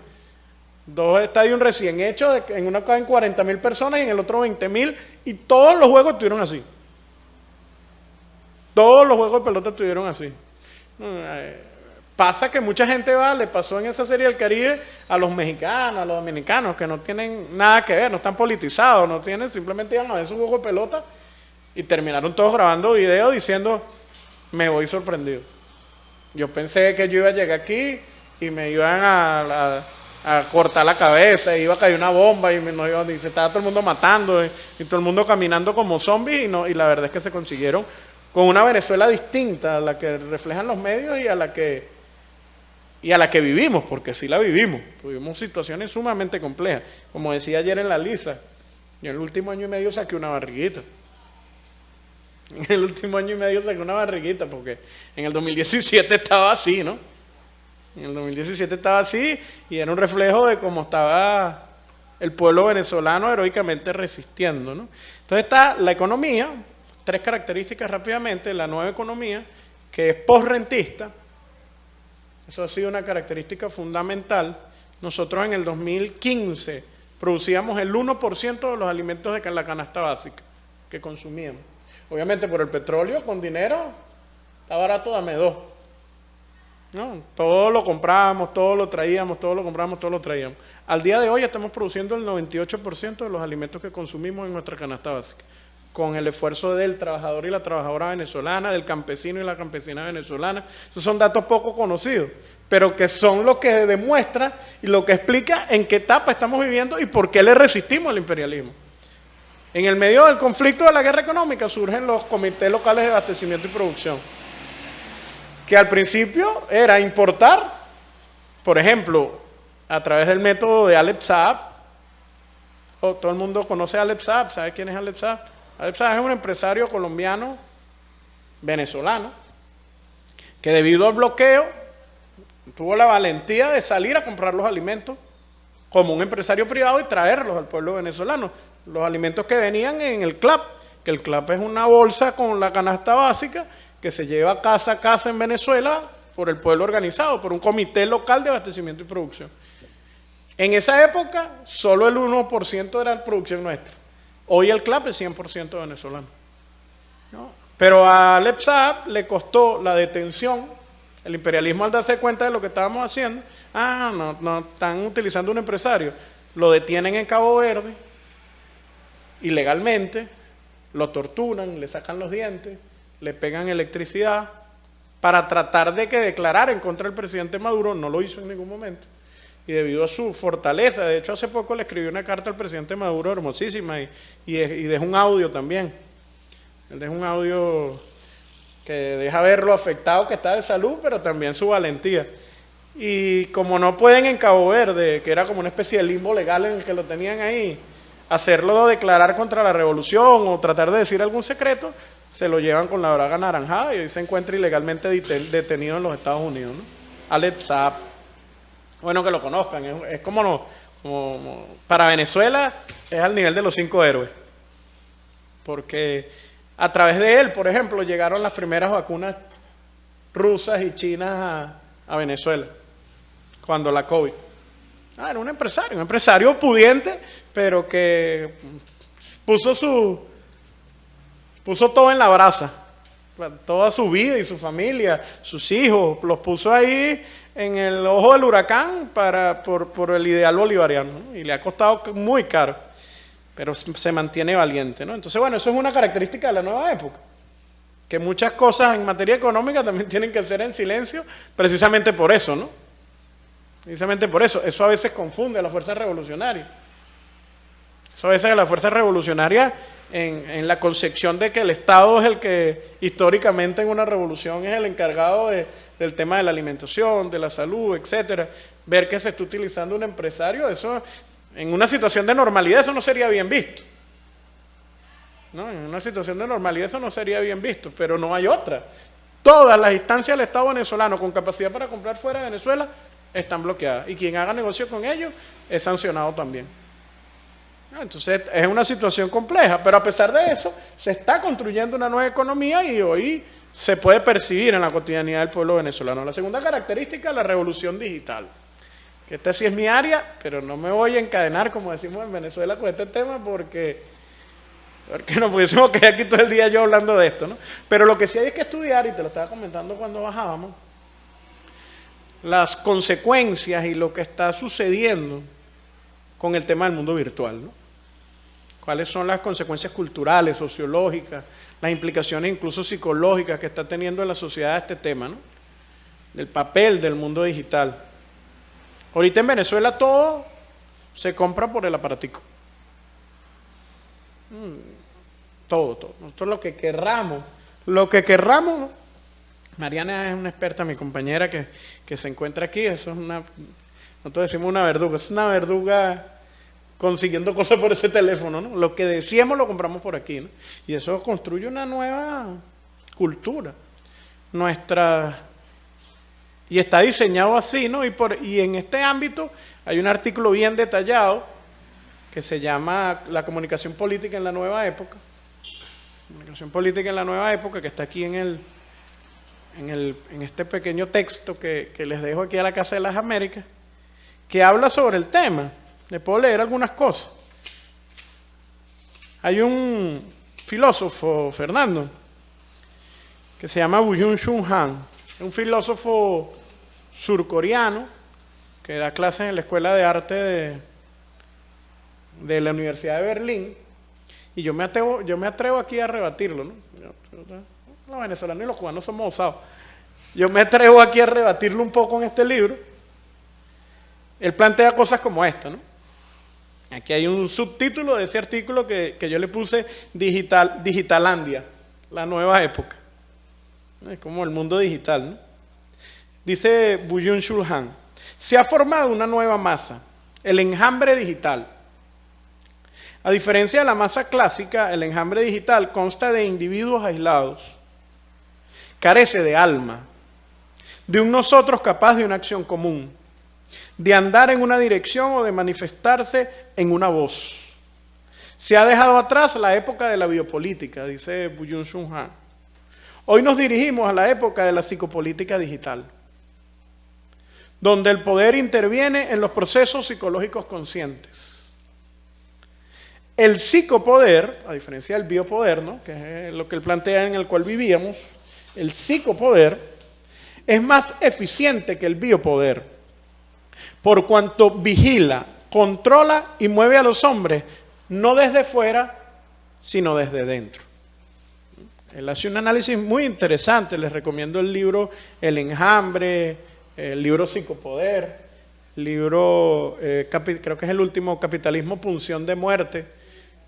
2 estadios recién hechos, en uno caben 40.000 personas y en el otro 20.000, y todos los juegos estuvieron así. Todos los juegos de pelota estuvieron así. Pasa que mucha gente le pasó en esa serie del Caribe a los mexicanos, a los dominicanos, que no tienen nada que ver, no están politizados, simplemente iban a ver su juego de pelota y terminaron todos grabando videos diciendo, me voy sorprendido. Yo pensé que yo iba a llegar aquí y me iban a cortar la cabeza, y iba a caer una bomba y se estaba todo el mundo matando y todo el mundo caminando como zombies, y la verdad es que se consiguieron con una Venezuela distinta a la que reflejan los medios y a la que vivimos, porque sí la vivimos. Tuvimos situaciones sumamente complejas. Como decía ayer en la Lisa, yo en el último año y medio saqué una barriguita. En el último año y medio saqué una barriguita, porque en el 2017 estaba así, ¿no? En el 2017 estaba así, y era un reflejo de cómo estaba el pueblo venezolano heroicamente resistiendo, ¿no? Entonces está la economía, 3 características rápidamente. La nueva economía, que es postrentista. Eso ha sido una característica fundamental. Nosotros en el 2015 producíamos el 1% de los alimentos de la canasta básica que consumíamos. Obviamente por el petróleo, con dinero, está barato, dame 2. ¿No? Todo lo comprábamos, todo lo traíamos, todo lo comprábamos, todo lo traíamos. Al día de hoy estamos produciendo el 98% de los alimentos que consumimos en nuestra canasta básica, con el esfuerzo del trabajador y la trabajadora venezolana, del campesino y la campesina venezolana. Esos son datos poco conocidos, pero que son lo que demuestra y lo que explica en qué etapa estamos viviendo y por qué le resistimos al imperialismo. En el medio del conflicto de la guerra económica surgen los comités locales de abastecimiento y producción, que al principio era importar, por ejemplo, a través del método de Alep Saab. Todo el mundo conoce a Alep Saab, ¿sabe quién es Alep Saab? Alep Saab es un empresario colombiano, venezolano, que debido al bloqueo tuvo la valentía de salir a comprar los alimentos como un empresario privado y traerlos al pueblo venezolano. Los alimentos que venían en el CLAP, que el CLAP es una bolsa con la canasta básica que se lleva casa a casa en Venezuela por el pueblo organizado, por un comité local de abastecimiento y producción. En esa época, solo el 1% era la producción nuestra. Hoy el CLAP es 100% venezolano, ¿no? Pero a Alep Saab le costó la detención, el imperialismo al darse cuenta de lo que estábamos haciendo. No, están utilizando un empresario. Lo detienen en Cabo Verde, ilegalmente, lo torturan, le sacan los dientes, le pegan electricidad, para tratar de que declarara en contra del presidente Maduro. No lo hizo en ningún momento. Y debido a su fortaleza, de hecho hace poco le escribió una carta al presidente Maduro hermosísima y dejó un audio también. Él deja un audio que deja ver lo afectado que está de salud, pero también su valentía. Y como no pueden en Cabo Verde, que era como una especie de limbo legal en el que lo tenían ahí, hacerlo declarar contra la revolución o tratar de decir algún secreto, se lo llevan con la braga anaranjada y hoy se encuentra ilegalmente detenido en los Estados Unidos, ¿no? Alep Saab. Bueno, que lo conozcan, es como para Venezuela es al nivel de los 5 héroes. Porque a través de él, por ejemplo, llegaron las primeras vacunas rusas y chinas a Venezuela, cuando la COVID. Era un empresario pudiente, pero que puso todo en la brasa, toda su vida y su familia, sus hijos, los puso ahí en el ojo del huracán por el ideal bolivariano, ¿no? Y le ha costado muy caro, pero se mantiene valiente, ¿no? Entonces, bueno, eso es una característica de la nueva época, que muchas cosas en materia económica también tienen que ser en silencio, precisamente por eso, ¿no? Precisamente por eso. Eso a veces confunde a las fuerzas revolucionarias. Eso a veces a las fuerzas revolucionarias en la concepción de que el Estado es el que históricamente en una revolución es el encargado del tema de la alimentación, de la salud, etcétera. Ver que se está utilizando un empresario, eso en una situación de normalidad eso no sería bien visto, ¿no? En una situación de normalidad eso no sería bien visto, pero no hay otra. Todas las instancias del Estado venezolano con capacidad para comprar fuera de Venezuela están bloqueadas y quien haga negocio con ellos es sancionado también. Entonces es una situación compleja, pero a pesar de eso se está construyendo una nueva economía y hoy se puede percibir en la cotidianidad del pueblo venezolano. La segunda característica es la revolución digital, que esta sí es mi área, pero no me voy a encadenar, como decimos en Venezuela, con este tema porque no pudiésemos quedar aquí todo el día yo hablando de esto, ¿no? Pero lo que sí hay que estudiar, y te lo estaba comentando cuando bajábamos, las consecuencias y lo que está sucediendo con el tema del mundo virtual, ¿no? Cuáles son las consecuencias culturales, sociológicas, las implicaciones incluso psicológicas que está teniendo en la sociedad este tema, ¿no? Del papel del mundo digital. Ahorita en Venezuela todo se compra por el aparatico. Todo. Nosotros lo que querramos, ¿no? Mariana es una experta, mi compañera que se encuentra aquí, eso es nosotros decimos una verduga, es una verduga consiguiendo cosas por ese teléfono, ¿no? Lo que decíamos lo compramos por aquí, ¿no? Y eso construye una nueva cultura. Y está diseñado así, ¿no? Y en este ámbito hay un artículo bien detallado que se llama La comunicación política en la nueva época. Comunicación política en la nueva época, que está aquí en este pequeño texto que les dejo aquí a la Casa de las Américas, que habla sobre el tema. Le puedo leer algunas cosas. Hay un filósofo, Fernando, que se llama Byung-Chul Han, es un filósofo surcoreano que da clases en la Escuela de Arte de la Universidad de Berlín, y yo me atrevo aquí a rebatirlo, ¿no? Los venezolanos y los cubanos somos osados. Yo me atrevo aquí a rebatirlo un poco en este libro. Él plantea cosas como esta, ¿no? Aquí hay un subtítulo de ese artículo que yo le puse Digitalandia, la nueva época. Es como el mundo digital, ¿no? Dice Byung-Chul Han, se ha formado una nueva masa, el enjambre digital. A diferencia de la masa clásica, el enjambre digital consta de individuos aislados, carece de alma, de un nosotros capaz de una acción común, de andar en una dirección o de manifestarse en una voz. Se ha dejado atrás la época de la biopolítica, dice Byung-Chul Han. Hoy nos dirigimos a la época de la psicopolítica digital, donde el poder interviene en los procesos psicológicos conscientes. El psicopoder, a diferencia del biopoder, ¿no?, que es lo que él plantea en el cual vivíamos, el psicopoder es más eficiente que el biopoder, por cuanto vigila, controla y mueve a los hombres, no desde fuera, sino desde dentro. Él hace un análisis muy interesante, les recomiendo el libro El Enjambre, el libro Psicopoder, el libro, creo que es el último, Capitalismo, Punción de Muerte.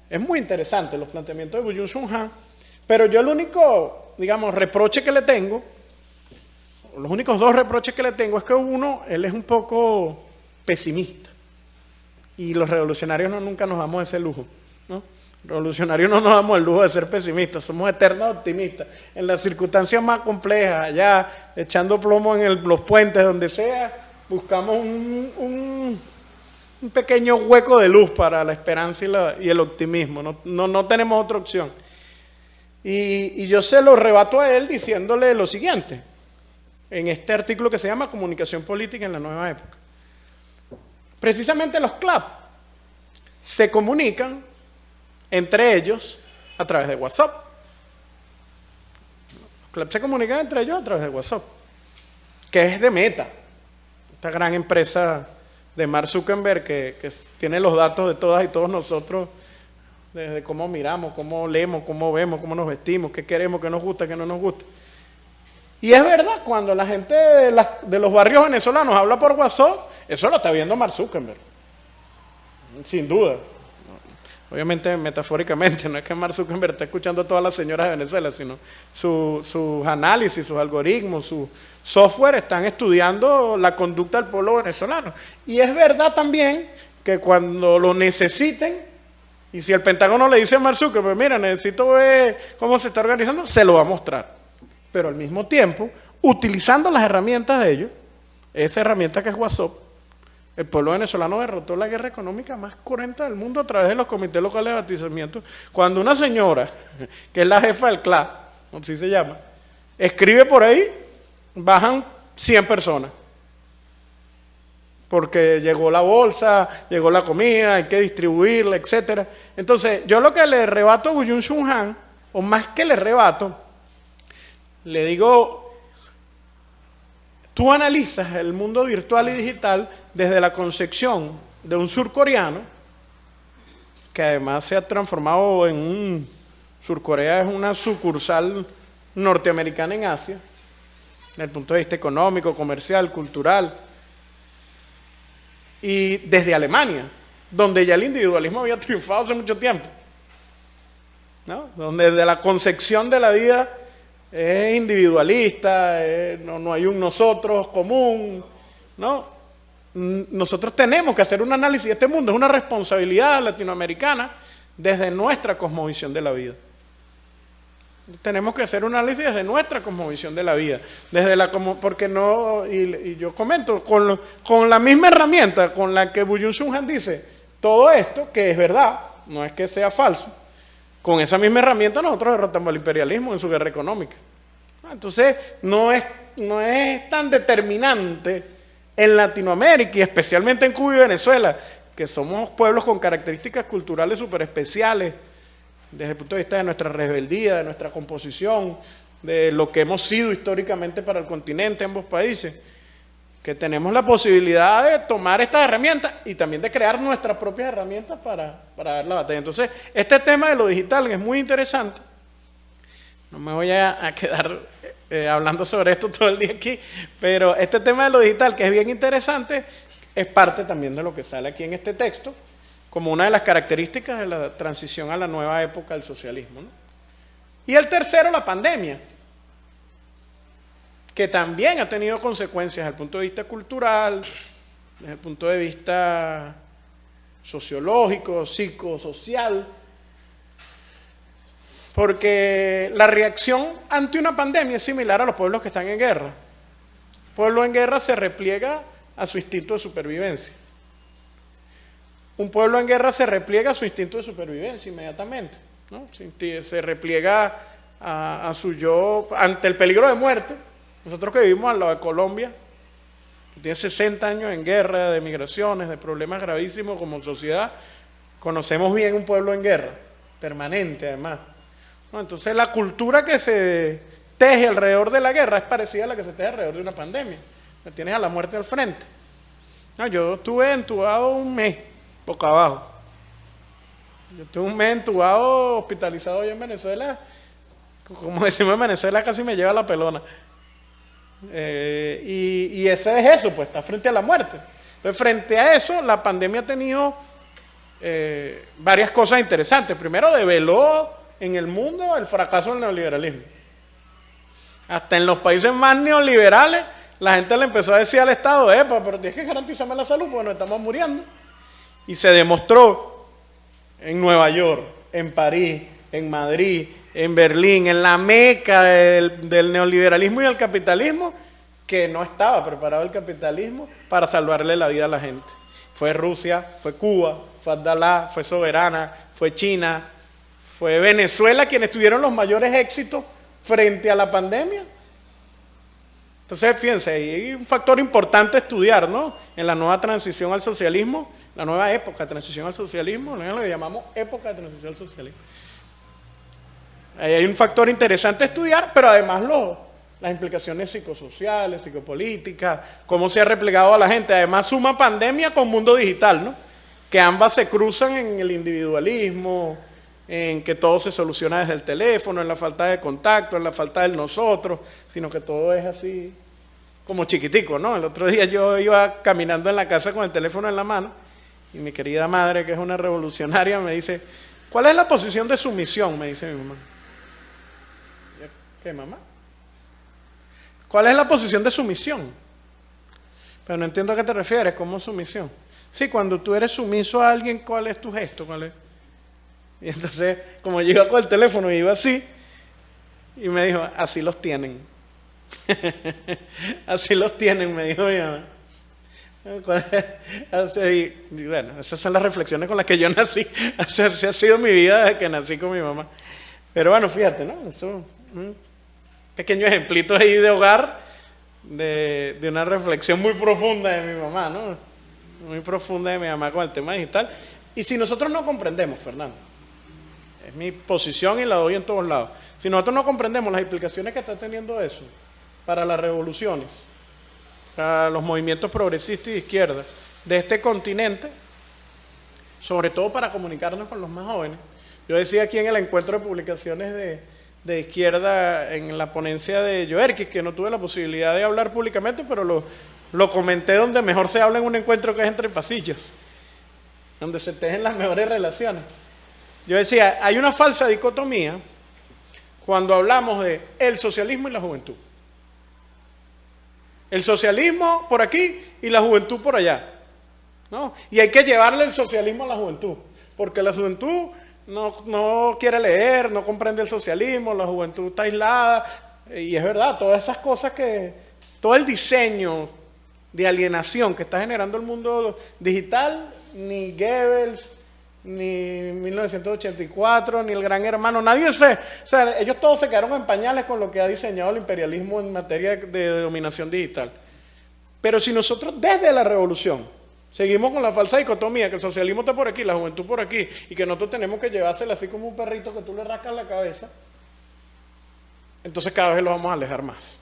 Es muy interesante los planteamientos de Byung-Chul Han, pero yo el único, digamos, reproche que le tengo, los únicos dos reproches que le tengo es que uno, él es un poco pesimista. Y los revolucionarios nunca nos damos ese lujo, ¿no? Revolucionarios no nos damos el lujo de ser pesimistas, somos eternos optimistas. En las circunstancias más complejas, allá echando plomo en los puentes, donde sea, buscamos un pequeño hueco de luz para la esperanza y el optimismo. No tenemos otra opción. Y yo se lo rebato a él diciéndole lo siguiente, en este artículo que se llama Comunicación Política en la Nueva Época. Precisamente los CLAP se comunican entre ellos a través de WhatsApp. Los CLAP se comunican entre ellos a través de WhatsApp, que es de Meta, esta gran empresa de Mark Zuckerberg que tiene los datos de todas y todos nosotros, desde cómo miramos, cómo leemos, cómo vemos, cómo nos vestimos, qué queremos, qué nos gusta, qué no nos gusta. Y es verdad, cuando la gente de los barrios venezolanos habla por WhatsApp, eso lo está viendo Mark Zuckerberg, sin duda. Obviamente, metafóricamente, no es que Mark Zuckerberg está escuchando a todas las señoras de Venezuela, sino sus análisis, sus algoritmos, su software están estudiando la conducta del pueblo venezolano. Y es verdad también que cuando lo necesiten, y si el Pentágono le dice a Mark Zuckerberg, mira, necesito ver cómo se está organizando, se lo va a mostrar. Pero al mismo tiempo, utilizando las herramientas de ellos, esa herramienta que es WhatsApp, el pueblo venezolano derrotó la guerra económica más cruenta del mundo a través de los comités locales de abastecimiento. Cuando una señora, que es la jefa del CLAP, así se llama, escribe por ahí, bajan 100 personas. Porque llegó la bolsa, llegó la comida, hay que distribuirla, etc. Entonces, yo lo que le rebato a Byung-Chul Han, o más que le rebato, le digo, tú analizas el mundo virtual y digital desde la concepción de un surcoreano, que además se ha transformado en un... Surcorea es una sucursal norteamericana en Asia, desde el punto de vista económico, comercial, cultural, y desde Alemania, donde ya el individualismo había triunfado hace mucho tiempo, ¿no? Donde desde la concepción de la vida es individualista, no hay un nosotros común, ¿no? Nosotros tenemos que hacer un análisis de este mundo, es una responsabilidad latinoamericana desde nuestra cosmovisión de la vida. Tenemos que hacer un análisis desde nuestra cosmovisión de la vida, porque no, y yo comento, con la misma herramienta con la que Byung-Chul Han dice, todo esto, que es verdad, no es que sea falso, con esa misma herramienta nosotros derrotamos al imperialismo en su guerra económica. Entonces, no es tan determinante en Latinoamérica, y especialmente en Cuba y Venezuela, que somos pueblos con características culturales súper especiales, desde el punto de vista de nuestra rebeldía, de nuestra composición, de lo que hemos sido históricamente para el continente, ambos países, que tenemos la posibilidad de tomar estas herramientas y también de crear nuestras propias herramientas para dar la batalla. Entonces, este tema de lo digital es muy interesante. No me voy a quedar hablando sobre esto todo el día aquí, pero este tema de lo digital, que es bien interesante, es parte también de lo que sale aquí en este texto, como una de las características de la transición a la nueva época del socialismo, ¿no? Y el tercero, la pandemia, que también ha tenido consecuencias desde el punto de vista cultural, desde el punto de vista sociológico, psicosocial, porque la reacción ante una pandemia es similar a los pueblos que están en guerra. pueblo en guerra se repliega a su instinto de supervivencia. Un pueblo en guerra se repliega a su instinto de supervivencia inmediatamente, ¿no? Se repliega a su yo ante el peligro de muerte. Nosotros que vivimos al lado de Colombia, que tiene 60 años en guerra, de migraciones, de problemas gravísimos como sociedad, conocemos bien un pueblo en guerra, permanente además, ¿no? Entonces la cultura que se teje alrededor de la guerra es parecida a la que se teje alrededor de una pandemia. Tienes a la muerte al frente. No, yo estuve entubado un mes, boca abajo. Yo estuve un mes entubado, hospitalizado allá en Venezuela. Como decimos en Venezuela, casi me lleva la pelona. Y ese es eso, pues, está frente a la muerte. Entonces, frente a eso, la pandemia ha tenido varias cosas interesantes. Primero, develó en el mundo el fracaso del neoliberalismo. Hasta en los países más neoliberales, la gente le empezó a decir al Estado, epa, pero tienes que garantizarme la salud porque nos estamos muriendo. Y se demostró en Nueva York, en París, en Madrid, en Berlín, en la meca del neoliberalismo y del capitalismo, que no estaba preparado el capitalismo para salvarle la vida a la gente. Fue Rusia, fue Cuba, fue Abdalá, fue Soberana, fue China, fue Venezuela quienes tuvieron los mayores éxitos frente a la pandemia. Entonces, fíjense, hay un factor importante a estudiar, ¿no? En la nueva transición al socialismo, la nueva época de transición al socialismo, ¿no? Lo que llamamos época de transición al socialismo. Ahí hay un factor interesante a estudiar, pero además las implicaciones psicosociales, psicopolíticas, cómo se ha replegado a la gente. Además suma pandemia con mundo digital, ¿no? Que ambas se cruzan en el individualismo, en que todo se soluciona desde el teléfono, en la falta de contacto, en la falta del nosotros, sino que todo es así como chiquitico, ¿no? El otro día yo iba caminando en la casa con el teléfono en la mano y mi querida madre, que es una revolucionaria, me dice, ¿cuál es la posición de sumisión? Me dice mi mamá. ¿Qué, mamá? ¿Cuál es la posición de sumisión? Pero no entiendo a qué te refieres, ¿cómo sumisión? Sí, cuando tú eres sumiso a alguien, ¿cuál es tu gesto? ¿Cuál es? Y entonces, como yo iba con el teléfono y iba así, y me dijo, así los tienen. Así los tienen, me dijo mi mamá. Y bueno, esas son las reflexiones con las que yo nací. Esa ha sido mi vida desde que nací con mi mamá. Pero bueno, fíjate, ¿no? Eso, un pequeño ejemplito ahí de hogar, de una reflexión muy profunda de mi mamá, ¿no? Muy profunda de mi mamá con el tema digital. Y si nosotros no comprendemos, Fernando, es mi posición y la doy en todos lados, si nosotros no comprendemos las implicaciones que está teniendo eso para las revoluciones, para los movimientos progresistas y de izquierda de este continente, sobre todo para comunicarnos con los más jóvenes. Yo decía aquí en el encuentro de publicaciones de izquierda, en la ponencia de Joerkis, que no tuve la posibilidad de hablar públicamente, pero lo comenté donde mejor se habla en un encuentro, que es entre pasillos, donde se tejen las mejores relaciones. Yo decía, hay una falsa dicotomía cuando hablamos de el socialismo y la juventud. El socialismo por aquí y la juventud por allá, ¿no? Y hay que llevarle el socialismo a la juventud, porque la juventud no quiere leer, no comprende el socialismo, la juventud está aislada, y es verdad, todas esas cosas todo el diseño de alienación que está generando el mundo digital, ni Goebbels, ni 1984, ni el Gran Hermano, o sea, ellos todos se quedaron en pañales con lo que ha diseñado el imperialismo en materia de dominación digital. Pero si nosotros desde la revolución seguimos con la falsa dicotomía, que el socialismo está por aquí, la juventud por aquí, y que nosotros tenemos que llevársela así como un perrito que tú le rascas la cabeza, entonces cada vez los vamos a alejar más.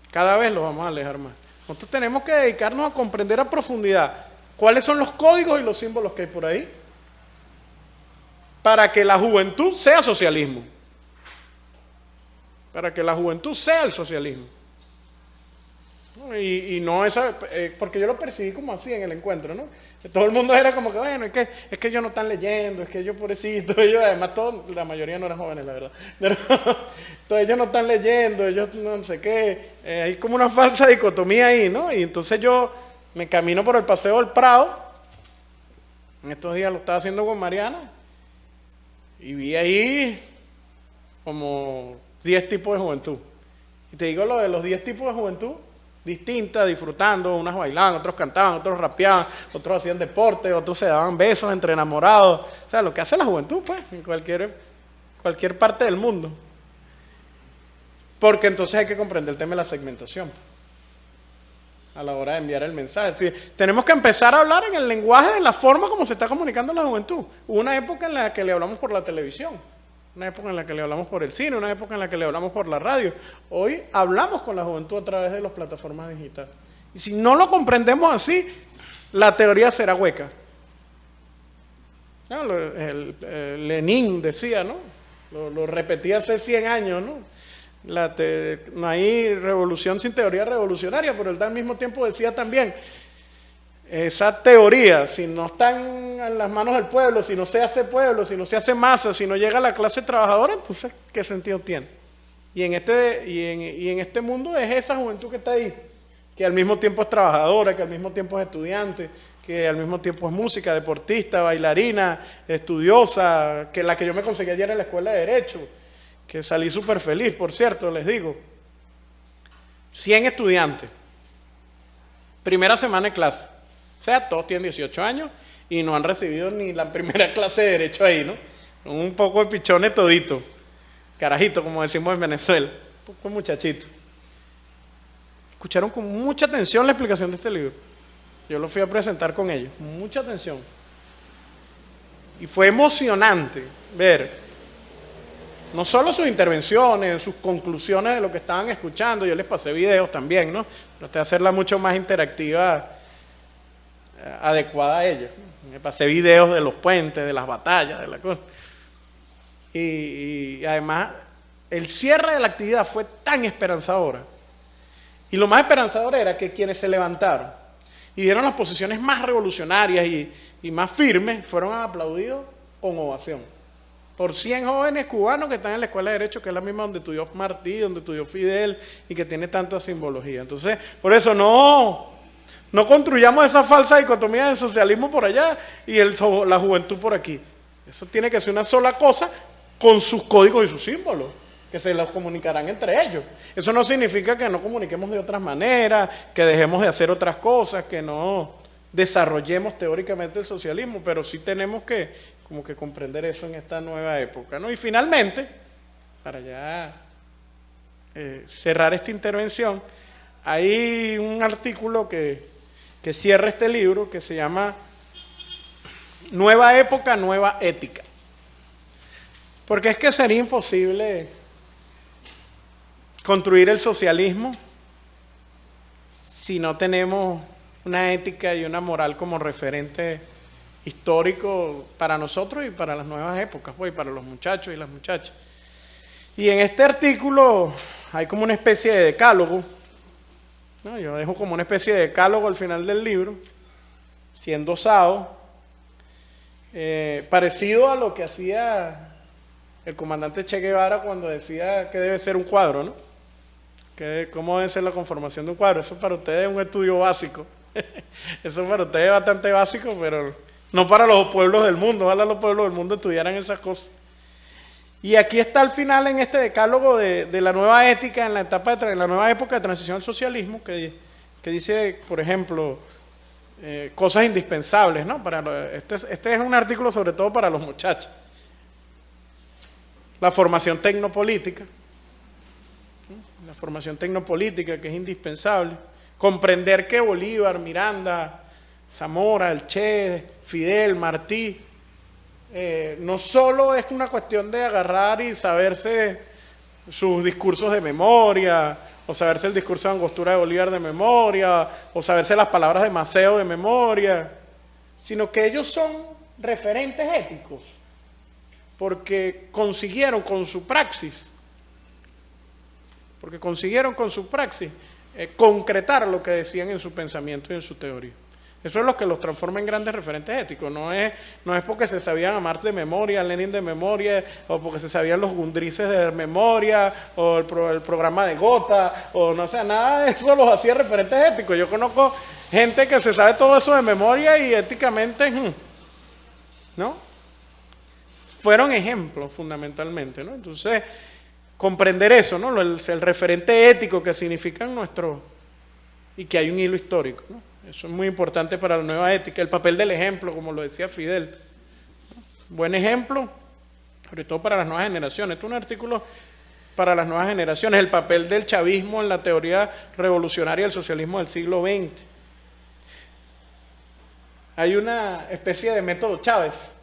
Cada vez los vamos a alejar más. Nosotros tenemos que dedicarnos a comprender a profundidad cuáles son los códigos y los símbolos que hay por ahí para que la juventud sea socialismo. Para que la juventud sea el socialismo. Y no esa, porque yo lo percibí como así en el encuentro, ¿no? Todo el mundo era como que, bueno, es que ellos no están leyendo, es que ellos pobrecitos, ellos además la mayoría no eran jóvenes, la verdad. Pero entonces ellos no están leyendo, ellos no sé qué, hay como una falsa dicotomía ahí, ¿no? Y entonces yo me camino por el Paseo del Prado, en estos días lo estaba haciendo con Mariana, y vi ahí como 10 tipos de juventud. Y te digo lo de los 10 tipos de juventud distintas, disfrutando, unas bailaban, otros cantaban, otros rapeaban, otros hacían deporte, otros se daban besos entre enamorados. O sea, lo que hace la juventud, pues, en cualquier parte del mundo. Porque entonces hay que comprender el tema de la segmentación a la hora de enviar el mensaje. Es decir, tenemos que empezar a hablar en el lenguaje de la forma como se está comunicando la juventud. Hubo una época en la que le hablamos por la televisión, una época en la que le hablamos por el cine, una época en la que le hablamos por la radio. Hoy hablamos con la juventud a través de las plataformas digitales. Y si no lo comprendemos así, la teoría será hueca. No, Lenin decía, ¿no? Lo repetía hace 100 años, ¿no? No hay revolución sin teoría revolucionaria, pero él al mismo tiempo decía también, esa teoría, si no está en las manos del pueblo, si no se hace pueblo, si no se hace masa, si no llega a la clase trabajadora, entonces, ¿qué sentido tiene? Y en este mundo es esa juventud que está ahí, que al mismo tiempo es trabajadora, que al mismo tiempo es estudiante, que al mismo tiempo es música, deportista, bailarina, estudiosa, que la que yo me conseguí ayer en la escuela de Derecho, que salí súper feliz, por cierto, les digo. 100 estudiantes, primera semana de clase. O sea, todos tienen 18 años y no han recibido ni la primera clase de Derecho ahí, ¿no? Un poco de pichones todito, carajito, como decimos en Venezuela, un poco muchachito. Escucharon con mucha atención la explicación de este libro. Yo lo fui a presentar con ellos, con mucha atención. Y fue emocionante ver no solo sus intervenciones, sus conclusiones de lo que estaban escuchando, yo les pasé videos también, ¿no? Traté de hacerla mucho más interactiva, adecuada a ellos. Me pasé videos de los puentes, de las batallas, de la cosa. Y además, el cierre de la actividad fue tan esperanzadora. Y lo más esperanzador era que quienes se levantaron y dieron las posiciones más revolucionarias y más firmes, fueron aplaudidos con ovación por 100 jóvenes cubanos que están en la Escuela de Derecho, que es la misma donde estudió Martí, donde estudió Fidel, y que tiene tanta simbología. Entonces, por eso no construyamos esa falsa dicotomía del socialismo por allá y la juventud por aquí. Eso tiene que ser una sola cosa con sus códigos y sus símbolos, que se los comunicarán entre ellos. Eso no significa que no comuniquemos de otras maneras, que dejemos de hacer otras cosas, que no desarrollemos teóricamente el socialismo, pero sí tenemos que como que comprender eso en esta nueva época, ¿no? Y finalmente, para ya cerrar esta intervención, hay un artículo que cierra este libro que se llama Nueva época, nueva ética. Porque es que sería imposible construir el socialismo si no tenemos una ética y una moral como referente histórico para nosotros y para las nuevas épocas, pues, y para los muchachos y las muchachas. Y en este artículo hay como una especie de decálogo, ¿no? Yo dejo como una especie de decálogo al final del libro, siendo endosado, parecido a lo que hacía el comandante Che Guevara cuando decía que debe ser un cuadro, ¿no? ¿Cómo debe ser la conformación de un cuadro? Eso para ustedes es un estudio básico. Eso para ustedes es bastante básico, pero no para los pueblos del mundo. Ojalá los pueblos del mundo estudiaran esas cosas. Y aquí está al final en este decálogo de la nueva ética en la nueva época de transición al socialismo, que dice, por ejemplo, cosas indispensables, ¿no? Este es un artículo sobre todo para los muchachos. La formación tecnopolítica. La formación tecnopolítica, que es indispensable. Comprender que Bolívar, Miranda, Zamora, el Che, Fidel, Martí, no solo es una cuestión de agarrar y saberse sus discursos de memoria, o saberse el discurso de Angostura de Bolívar de memoria, o saberse las palabras de Maceo de memoria, sino que ellos son referentes éticos, porque consiguieron con su praxis, concretar lo que decían en su pensamiento y en su teoría. Eso es lo que los transforma en grandes referentes éticos. No es porque se sabían a Marx de memoria, a Lenin de memoria, o porque se sabían los Gundrices de memoria, o el programa de Gotha, o no sé, nada de eso los hacía referentes éticos. Yo conozco gente que se sabe todo eso de memoria y éticamente, ¿no? Fueron ejemplos fundamentalmente, ¿no? Entonces, comprender eso, ¿no? El referente ético que significan nuestros, y que hay un hilo histórico, ¿no? Eso es muy importante para la nueva ética, el papel del ejemplo, como lo decía Fidel. Buen ejemplo, sobre todo para las nuevas generaciones. Esto es un artículo para las nuevas generaciones, el papel del chavismo en la teoría revolucionaria del socialismo del siglo XX. Hay una especie de método Chávez.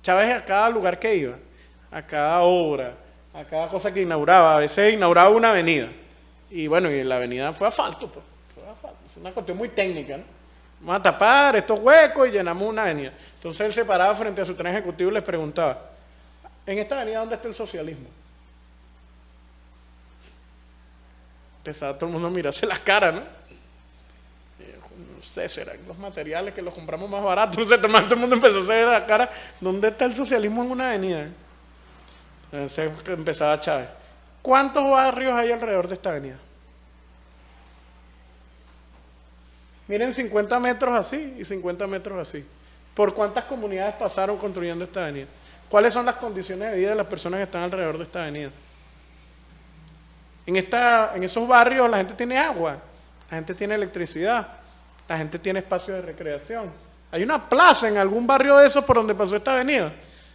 Chávez a cada lugar que iba, a cada obra, a cada cosa que inauguraba, a veces inauguraba una avenida. Y bueno, y la avenida fue asfalto, pues. Fue asfalto. Es una cuestión muy técnica, ¿no? Vamos a tapar estos huecos y llenamos una avenida. Entonces él se paraba frente a su tren ejecutivo y les preguntaba, ¿en esta avenida dónde está el socialismo? Empezaba todo el mundo a mirarse las caras, ¿no? No sé, serán los materiales que los compramos más baratos. Entonces todo el mundo empezó a hacer la cara, ¿dónde está el socialismo en una avenida? Entonces empezaba Chávez. ¿Cuántos barrios hay alrededor de esta avenida? Miren, 50 metros así y 50 metros así. ¿Por cuántas comunidades pasaron construyendo esta avenida? ¿Cuáles son las condiciones de vida de las personas que están alrededor de esta avenida? En esos barrios la gente tiene agua, la gente tiene electricidad, la gente tiene espacio de recreación. Hay una plaza en algún barrio de esos por donde pasó esta avenida,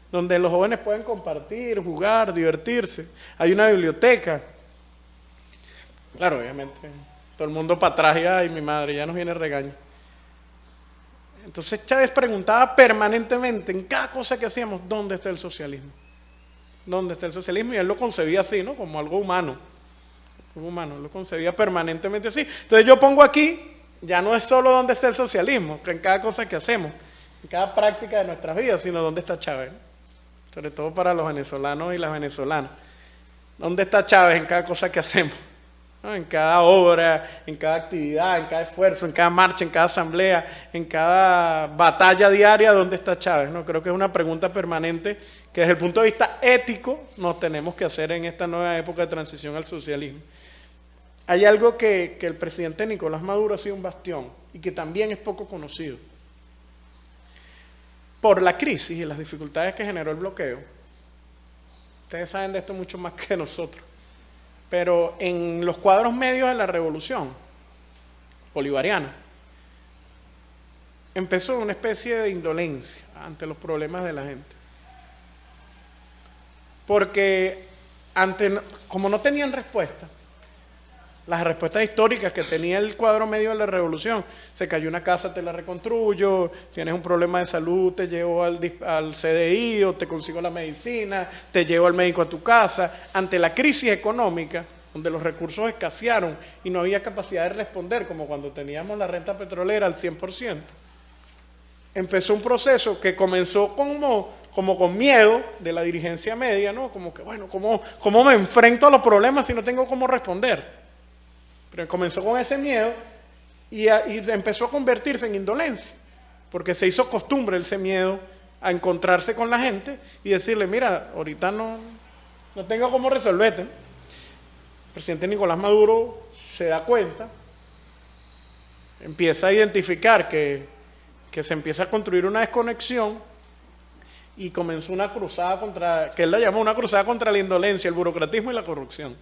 donde los jóvenes pueden compartir, jugar, divertirse. Hay una biblioteca. Claro, obviamente, todo el mundo para atrás y mi madre, ya nos viene el regaño. Entonces Chávez preguntaba permanentemente en cada cosa que hacíamos, ¿dónde está el socialismo? ¿Dónde está el socialismo? Y él lo concebía así, ¿no? Como algo humano. Algo humano, lo concebía permanentemente así. Entonces yo pongo aquí, ya no es solo dónde está el socialismo, que en cada cosa que hacemos, en cada práctica de nuestras vidas, sino dónde está Chávez. Sobre todo para los venezolanos y las venezolanas. ¿Dónde está Chávez en cada cosa que hacemos? ¿No? En cada obra, en cada actividad, en cada esfuerzo, en cada marcha, en cada asamblea, en cada batalla diaria, ¿dónde está Chávez? ¿No? Creo que es una pregunta permanente que desde el punto de vista ético nos tenemos que hacer en esta nueva época de transición al socialismo. Hay algo que el presidente Nicolás Maduro ha sido un bastión y que también es poco conocido. Por la crisis y las dificultades que generó el bloqueo, ustedes saben de esto mucho más que nosotros, pero en los cuadros medios de la revolución bolivariana, empezó una especie de indolencia ante los problemas de la gente. Porque como no tenían respuesta, las respuestas históricas que tenía el cuadro medio de la revolución, se cayó una casa, te la reconstruyo, tienes un problema de salud, te llevo al CDI o te consigo la medicina, te llevo al médico a tu casa. Ante la crisis económica, donde los recursos escasearon y no había capacidad de responder, como cuando teníamos la renta petrolera al 100%, empezó un proceso que comenzó como con miedo de la dirigencia media, ¿no? Como que, bueno, ¿cómo me enfrento a los problemas si no tengo cómo responder? Pero comenzó con ese miedo y empezó a convertirse en indolencia, porque se hizo costumbre ese miedo a encontrarse con la gente y decirle, mira, ahorita no tengo cómo resolverte. El presidente Nicolás Maduro se da cuenta, empieza a identificar que se empieza a construir una desconexión y comenzó una cruzada que él la llamó una cruzada contra la indolencia, el burocratismo y la corrupción.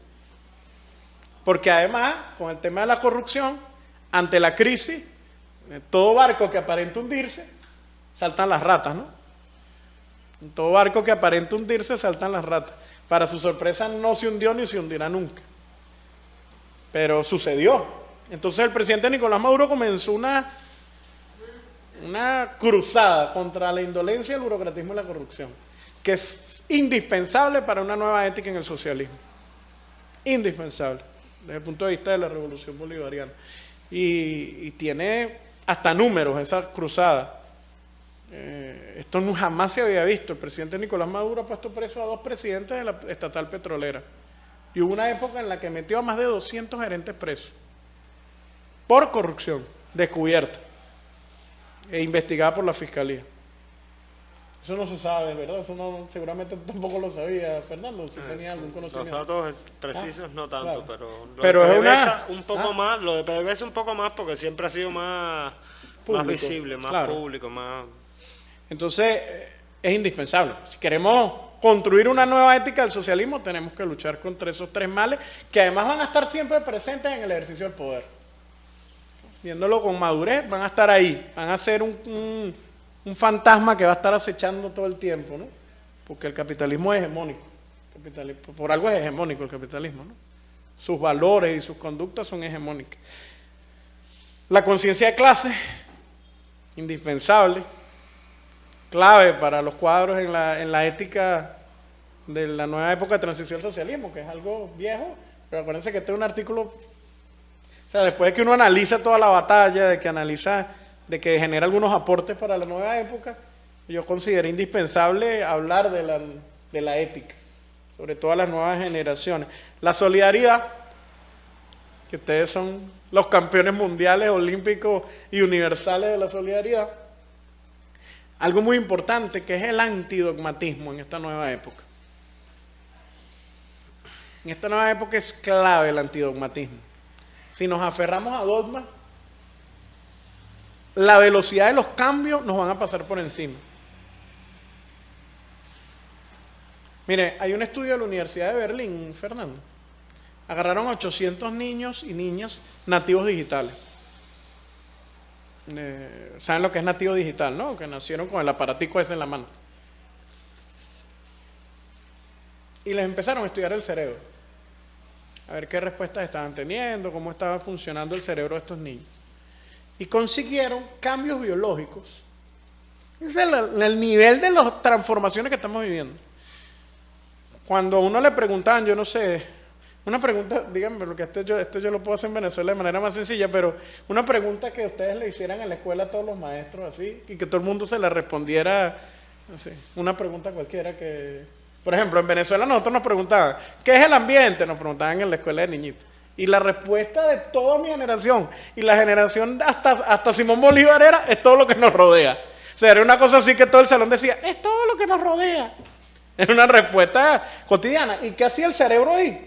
Porque además, con el tema de la corrupción, ante la crisis, todo barco que aparenta hundirse, saltan las ratas, ¿no? En todo barco que aparenta hundirse, saltan las ratas. Para su sorpresa, no se hundió ni se hundirá nunca. Pero sucedió. Entonces el presidente Nicolás Maduro comenzó una cruzada contra la indolencia, el burocratismo y la corrupción, que es indispensable para una nueva ética en el socialismo. Indispensable, desde el punto de vista de la revolución bolivariana. Y tiene hasta números esa cruzada. Esto jamás se había visto. El presidente Nicolás Maduro ha puesto preso a 2 presidentes de la estatal petrolera. Y hubo una época en la que metió a más de 200 gerentes presos por corrupción descubierta e investigada por la fiscalía. Eso no se sabe, ¿verdad? Eso seguramente tampoco lo sabía Fernando, si tenía algún conocimiento. Los datos precisos no tanto, claro. pero es un poco más, lo de PDVSA un poco más porque siempre ha sido más visible, más claro. público, más... Entonces, es indispensable. Si queremos construir una nueva ética del socialismo, tenemos que luchar contra esos tres males, que además van a estar siempre presentes en el ejercicio del poder. Viéndolo con madurez, van a estar ahí, van a ser un fantasma que va a estar acechando todo el tiempo, ¿no? Porque el capitalismo es hegemónico. Por algo es hegemónico el capitalismo, ¿no? Sus valores y sus conductas son hegemónicas. La conciencia de clase, indispensable, clave para los cuadros en la ética de la nueva época de transición al socialismo, que es algo viejo, pero acuérdense que este es un artículo, o sea, después de que uno analiza toda la batalla, de que genera algunos aportes para la nueva época, yo considero indispensable hablar de la ética, sobre todo a las nuevas generaciones. La solidaridad, que ustedes son los campeones mundiales, olímpicos y universales de la solidaridad. Algo muy importante que es el antidogmatismo en esta nueva época. En esta nueva época es clave el antidogmatismo. Si nos aferramos a dogmas, la velocidad de los cambios nos van a pasar por encima. Mire, hay un estudio de la Universidad de Berlín, Fernando. Agarraron a 800 niños y niñas nativos digitales. ¿Saben lo que es nativo digital, no? Que nacieron con el aparatico ese en la mano. Y les empezaron a estudiar el cerebro. A ver qué respuestas estaban teniendo, cómo estaba funcionando el cerebro de estos niños. Y consiguieron cambios biológicos. Ese es el nivel de las transformaciones que estamos viviendo. Cuando a uno le preguntaban, yo no sé, una pregunta, díganme, porque esto yo lo puedo hacer en Venezuela de manera más sencilla, pero una pregunta que ustedes le hicieran en la escuela a todos los maestros, así, y que todo el mundo se la respondiera, así, una pregunta cualquiera que... Por ejemplo, en Venezuela nosotros nos preguntaban, ¿qué es el ambiente? Nos preguntaban en la escuela de niñitos. Y la respuesta de toda mi generación, y la generación hasta Simón Bolívar es todo lo que nos rodea. O sea, era una cosa así que todo el salón decía, es todo lo que nos rodea. Era una respuesta cotidiana. ¿Y qué hacía el cerebro ahí?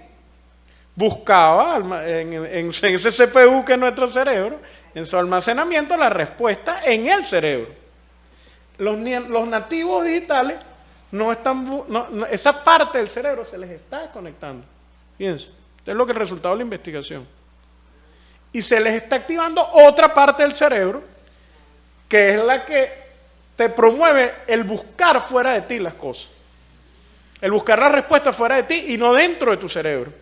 Buscaba en ese CPU que es nuestro cerebro, en su almacenamiento, la respuesta en el cerebro. Los nativos digitales no están, esa parte del cerebro se les está desconectando. Fíjense, es lo que es el resultado de la investigación. Y se les está activando otra parte del cerebro, que es la que te promueve el buscar fuera de ti las cosas. El buscar la respuesta fuera de ti y no dentro de tu cerebro.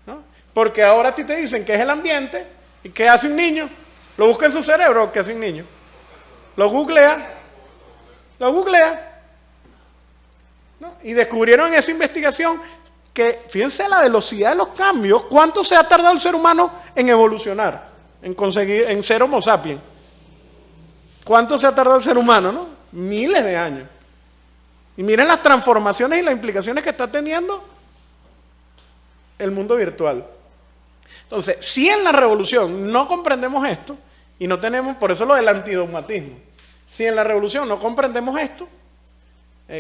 ¿No? Porque ahora a ti te dicen que es el ambiente, y ¿qué hace un niño? ¿Lo busca en su cerebro o qué hace un niño? Lo googlea. ¿No? Y descubrieron en esa investigación que, fíjense la velocidad de los cambios, ¿cuánto se ha tardado el ser humano en evolucionar, en ser Homo sapiens? ¿Cuánto se ha tardado el ser humano, no? Miles de años. Y miren las transformaciones y las implicaciones que está teniendo el mundo virtual. Entonces, si en la revolución no comprendemos esto, y no tenemos, por eso lo del antidogmatismo, si en la revolución no comprendemos esto,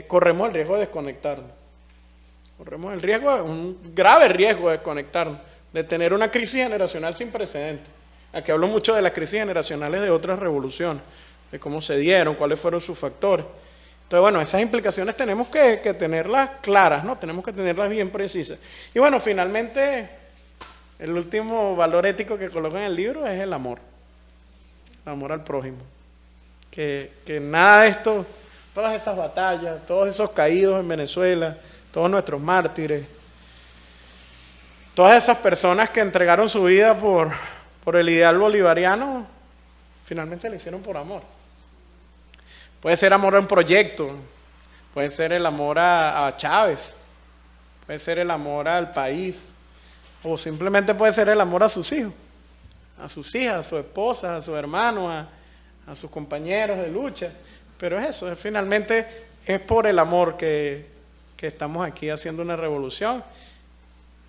corremos el riesgo de desconectarnos. Corremos un grave riesgo de desconectarnos, de tener una crisis generacional sin precedentes. Aquí hablo mucho de las crisis generacionales de otras revoluciones, de cómo se dieron, cuáles fueron sus factores. Entonces, bueno, esas implicaciones tenemos que tenerlas claras, ¿no? Tenemos que tenerlas bien precisas. Y bueno, finalmente, el último valor ético que coloca en el libro es el amor. El amor al prójimo. Que nada de esto, todas esas batallas, todos esos caídos en Venezuela, todos nuestros mártires, todas esas personas que entregaron su vida por el ideal bolivariano, finalmente lo hicieron por amor. Puede ser amor a un proyecto, puede ser el amor a Chávez, puede ser el amor al país, o simplemente puede ser el amor a sus hijos, a sus hijas, a su esposa, a sus hermanos, a sus compañeros de lucha. Pero es eso, finalmente es por el amor que estamos aquí haciendo una revolución.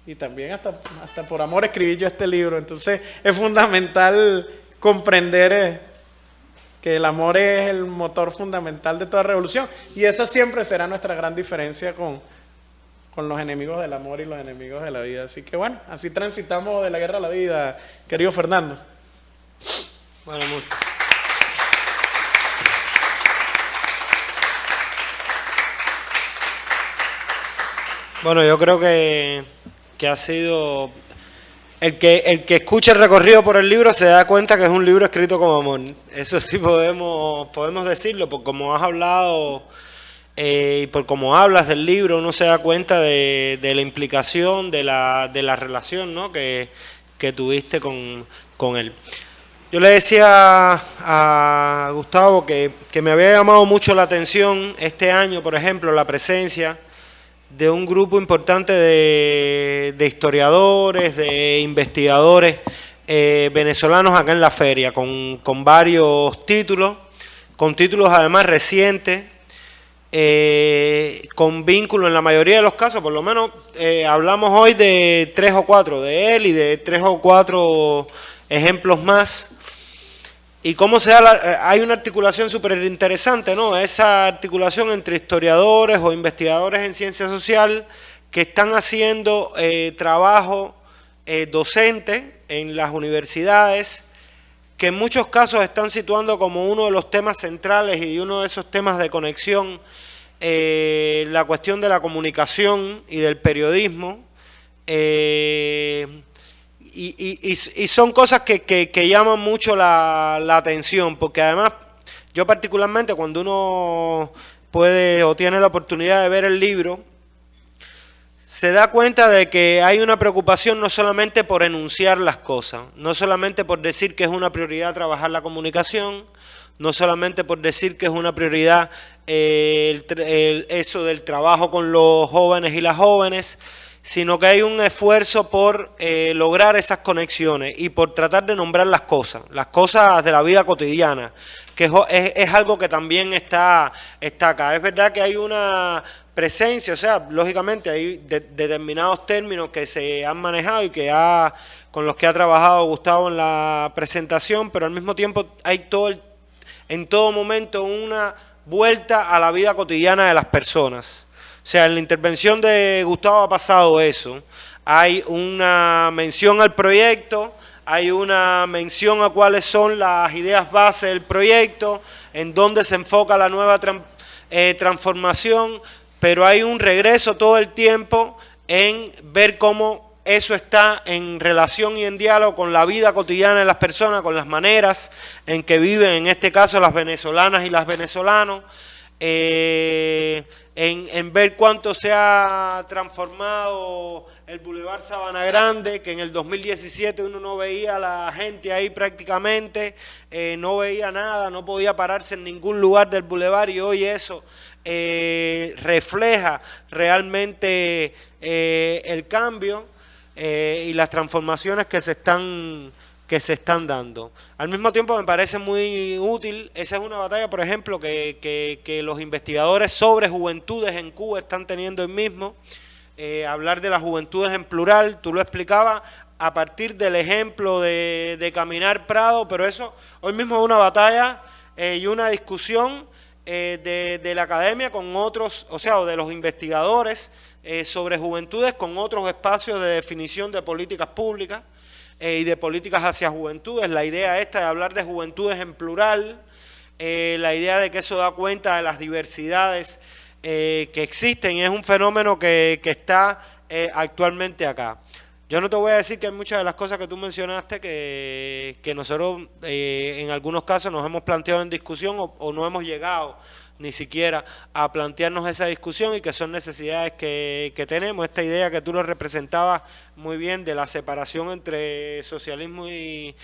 Y también hasta por amor escribí yo este libro. Entonces es fundamental comprender que el amor es el motor fundamental de toda revolución. Y esa siempre será nuestra gran diferencia con los enemigos del amor y los enemigos de la vida. Así que bueno, así transitamos de la guerra a la vida, querido Fernando. Bueno, mucho. Bueno, yo creo que ha sido... El que escucha el recorrido por el libro se da cuenta que es un libro escrito con amor. Eso sí podemos decirlo, porque como has hablado y por cómo hablas del libro, uno se da cuenta de la implicación, de la relación, ¿no?, que tuviste con él. Yo le decía a Gustavo que me había llamado mucho la atención este año, por ejemplo, la presencia de un grupo importante de historiadores, de investigadores venezolanos acá en la feria, con varios títulos, con títulos además recientes, con vínculo en la mayoría de los casos, por lo menos hablamos hoy de 3 o 4 de él y de 3 o 4 ejemplos más. Y cómo se da hay una articulación súper interesante, ¿no? Esa articulación entre historiadores o investigadores en ciencia social que están haciendo trabajo docente en las universidades, que en muchos casos están situando como uno de los temas centrales y uno de esos temas de conexión la cuestión de la comunicación y del periodismo. Y son cosas que llaman mucho la atención, porque además yo particularmente cuando uno puede o tiene la oportunidad de ver el libro, se da cuenta de que hay una preocupación no solamente por enunciar las cosas, no solamente por decir que es una prioridad trabajar la comunicación, no solamente por decir que es una prioridad eso del trabajo con los jóvenes y las jóvenes, sino que hay un esfuerzo por lograr esas conexiones y por tratar de nombrar las cosas de la vida cotidiana, que es algo que también está acá. Es verdad que hay una presencia, o sea, lógicamente hay determinados términos que se han manejado y con los que ha trabajado Gustavo en la presentación, pero al mismo tiempo hay en todo momento una vuelta a la vida cotidiana de las personas. O sea, en la intervención de Gustavo ha pasado eso. Hay una mención al proyecto, hay una mención a cuáles son las ideas base del proyecto, en dónde se enfoca la nueva transformación, pero hay un regreso todo el tiempo en ver cómo eso está en relación y en diálogo con la vida cotidiana de las personas, con las maneras en que viven, en este caso las venezolanas y los venezolanos, en ver cuánto se ha transformado el Boulevard Sabana Grande, que en el 2017 uno no veía a la gente ahí prácticamente, no veía nada, no podía pararse en ningún lugar del Boulevard, y hoy eso refleja realmente el cambio y las transformaciones que se están dando. Al mismo tiempo me parece muy útil, esa es una batalla, por ejemplo, que los investigadores sobre juventudes en Cuba están teniendo hoy mismo, hablar de las juventudes en plural, tú lo explicabas a partir del ejemplo de Caminar Prado, pero eso hoy mismo es una batalla y una discusión de la academia con otros, o sea, de los investigadores sobre juventudes con otros espacios de definición de políticas públicas y de políticas hacia juventudes. La idea esta de hablar de juventudes en plural, la idea de que eso da cuenta de las diversidades que existen, y es un fenómeno que está actualmente acá. Yo no te voy a decir que hay muchas de las cosas que tú mencionaste que nosotros en algunos casos nos hemos planteado en discusión o no hemos llegado ni siquiera a plantearnos esa discusión, y que son necesidades que tenemos. Esta idea que tú lo representabas muy bien de la separación entre socialismo y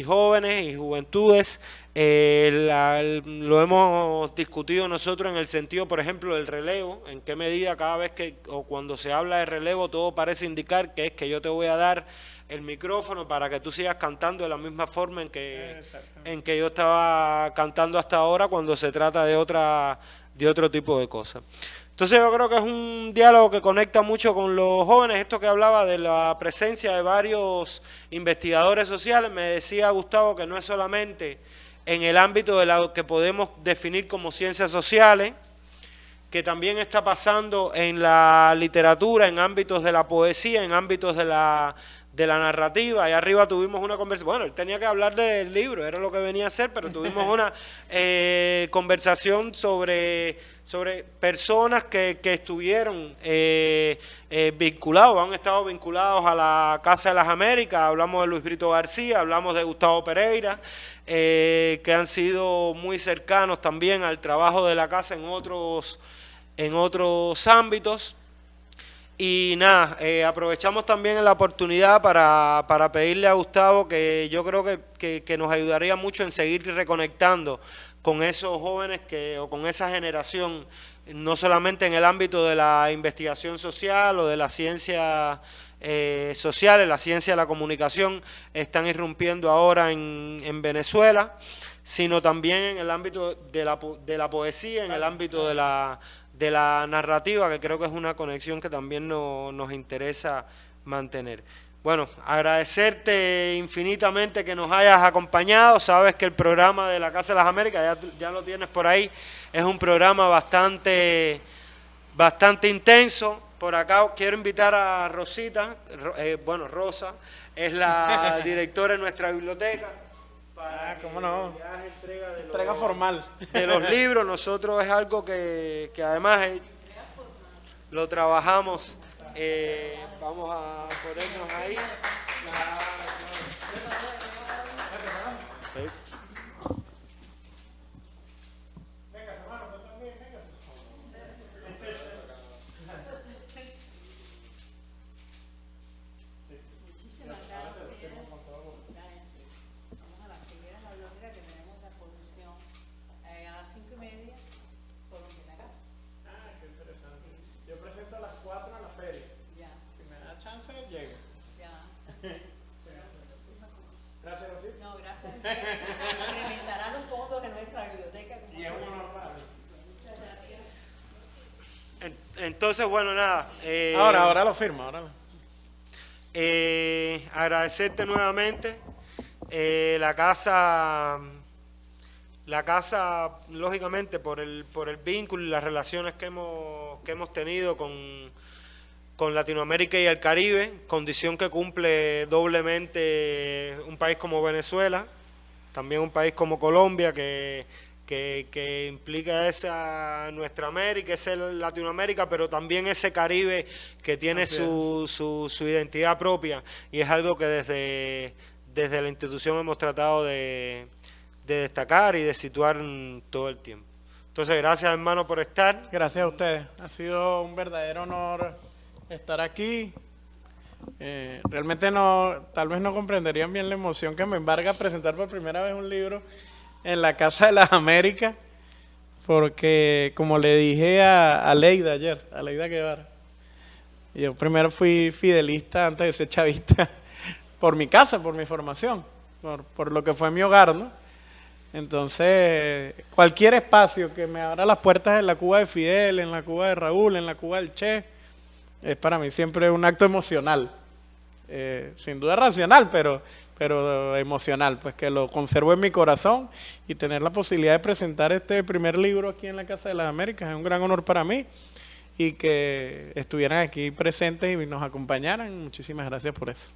jóvenes y juventudes, lo hemos discutido nosotros en el sentido, por ejemplo, del relevo, en qué medida cada vez o cuando se habla de relevo todo parece indicar que es que yo te voy a dar el micrófono para que tú sigas cantando de la misma forma en que yo estaba cantando hasta ahora, cuando se trata de otro tipo de cosas. Entonces yo creo que es un diálogo que conecta mucho con los jóvenes. Esto que hablaba de la presencia de varios investigadores sociales, me decía Gustavo que no es solamente en el ámbito de lo que podemos definir como ciencias sociales, que también está pasando en la literatura, en ámbitos de la poesía, en ámbitos de la narrativa. Ahí arriba tuvimos una conversación, bueno, él tenía que hablar del libro, era lo que venía a hacer, pero tuvimos una conversación sobre personas que estuvieron vinculados, han estado vinculados a la Casa de las Américas. Hablamos de Luis Brito García, hablamos de Gustavo Pereira, que han sido muy cercanos también al trabajo de la casa en otros ámbitos. Y nada, aprovechamos también la oportunidad para pedirle a Gustavo, que yo creo que nos ayudaría mucho en seguir reconectando con esos jóvenes o con esa generación, no solamente en el ámbito de la investigación social o de la ciencia sociales, la ciencia de la comunicación están irrumpiendo ahora en Venezuela, sino también en el ámbito de la poesía, en el ámbito de la narrativa, que creo que es una conexión que también nos interesa mantener. Bueno, agradecerte infinitamente que nos hayas acompañado. Sabes que el programa de la Casa de las Américas, ya lo tienes por ahí, es un programa bastante intenso. Por acá quiero invitar a Rosita, Rosa, es la directora de nuestra biblioteca. ¿Cómo no? Entrega formal. De los libros. Nosotros es algo que además lo trabajamos. Vamos a ponernos ahí. Gracias, Rosita. No, gracias. Incrementará los fondos de nuestra biblioteca. Y es un honor para mí. Entonces, bueno, nada. Ahora lo firmo, agradecerte nuevamente. La casa, lógicamente, por el vínculo y las relaciones que hemos tenido con Latinoamérica y el Caribe, condición que cumple doblemente un país como Venezuela, también un país como Colombia, que implica esa nuestra América, ese Latinoamérica, pero también ese Caribe que tiene su identidad propia, y es algo que desde la institución hemos tratado de destacar y de situar todo el tiempo. Entonces, gracias, hermano, por estar. Gracias a ustedes. Ha sido un verdadero honor estar aquí. Realmente tal vez no comprenderían bien la emoción que me embarga presentar por primera vez un libro en la Casa de las Américas, porque como le dije a Leida ayer, a Leida Guevara, yo primero fui fidelista antes de ser chavista, por mi casa, por mi formación, por lo que fue mi hogar, ¿no? Entonces, cualquier espacio que me abra las puertas en la Cuba de Fidel, en la Cuba de Raúl, en la Cuba del Che, es para mí siempre un acto emocional, sin duda racional, pero emocional, pues que lo conservo en mi corazón, y tener la posibilidad de presentar este primer libro aquí en la Casa de las Américas es un gran honor para mí, y que estuvieran aquí presentes y nos acompañaran. Muchísimas gracias por eso.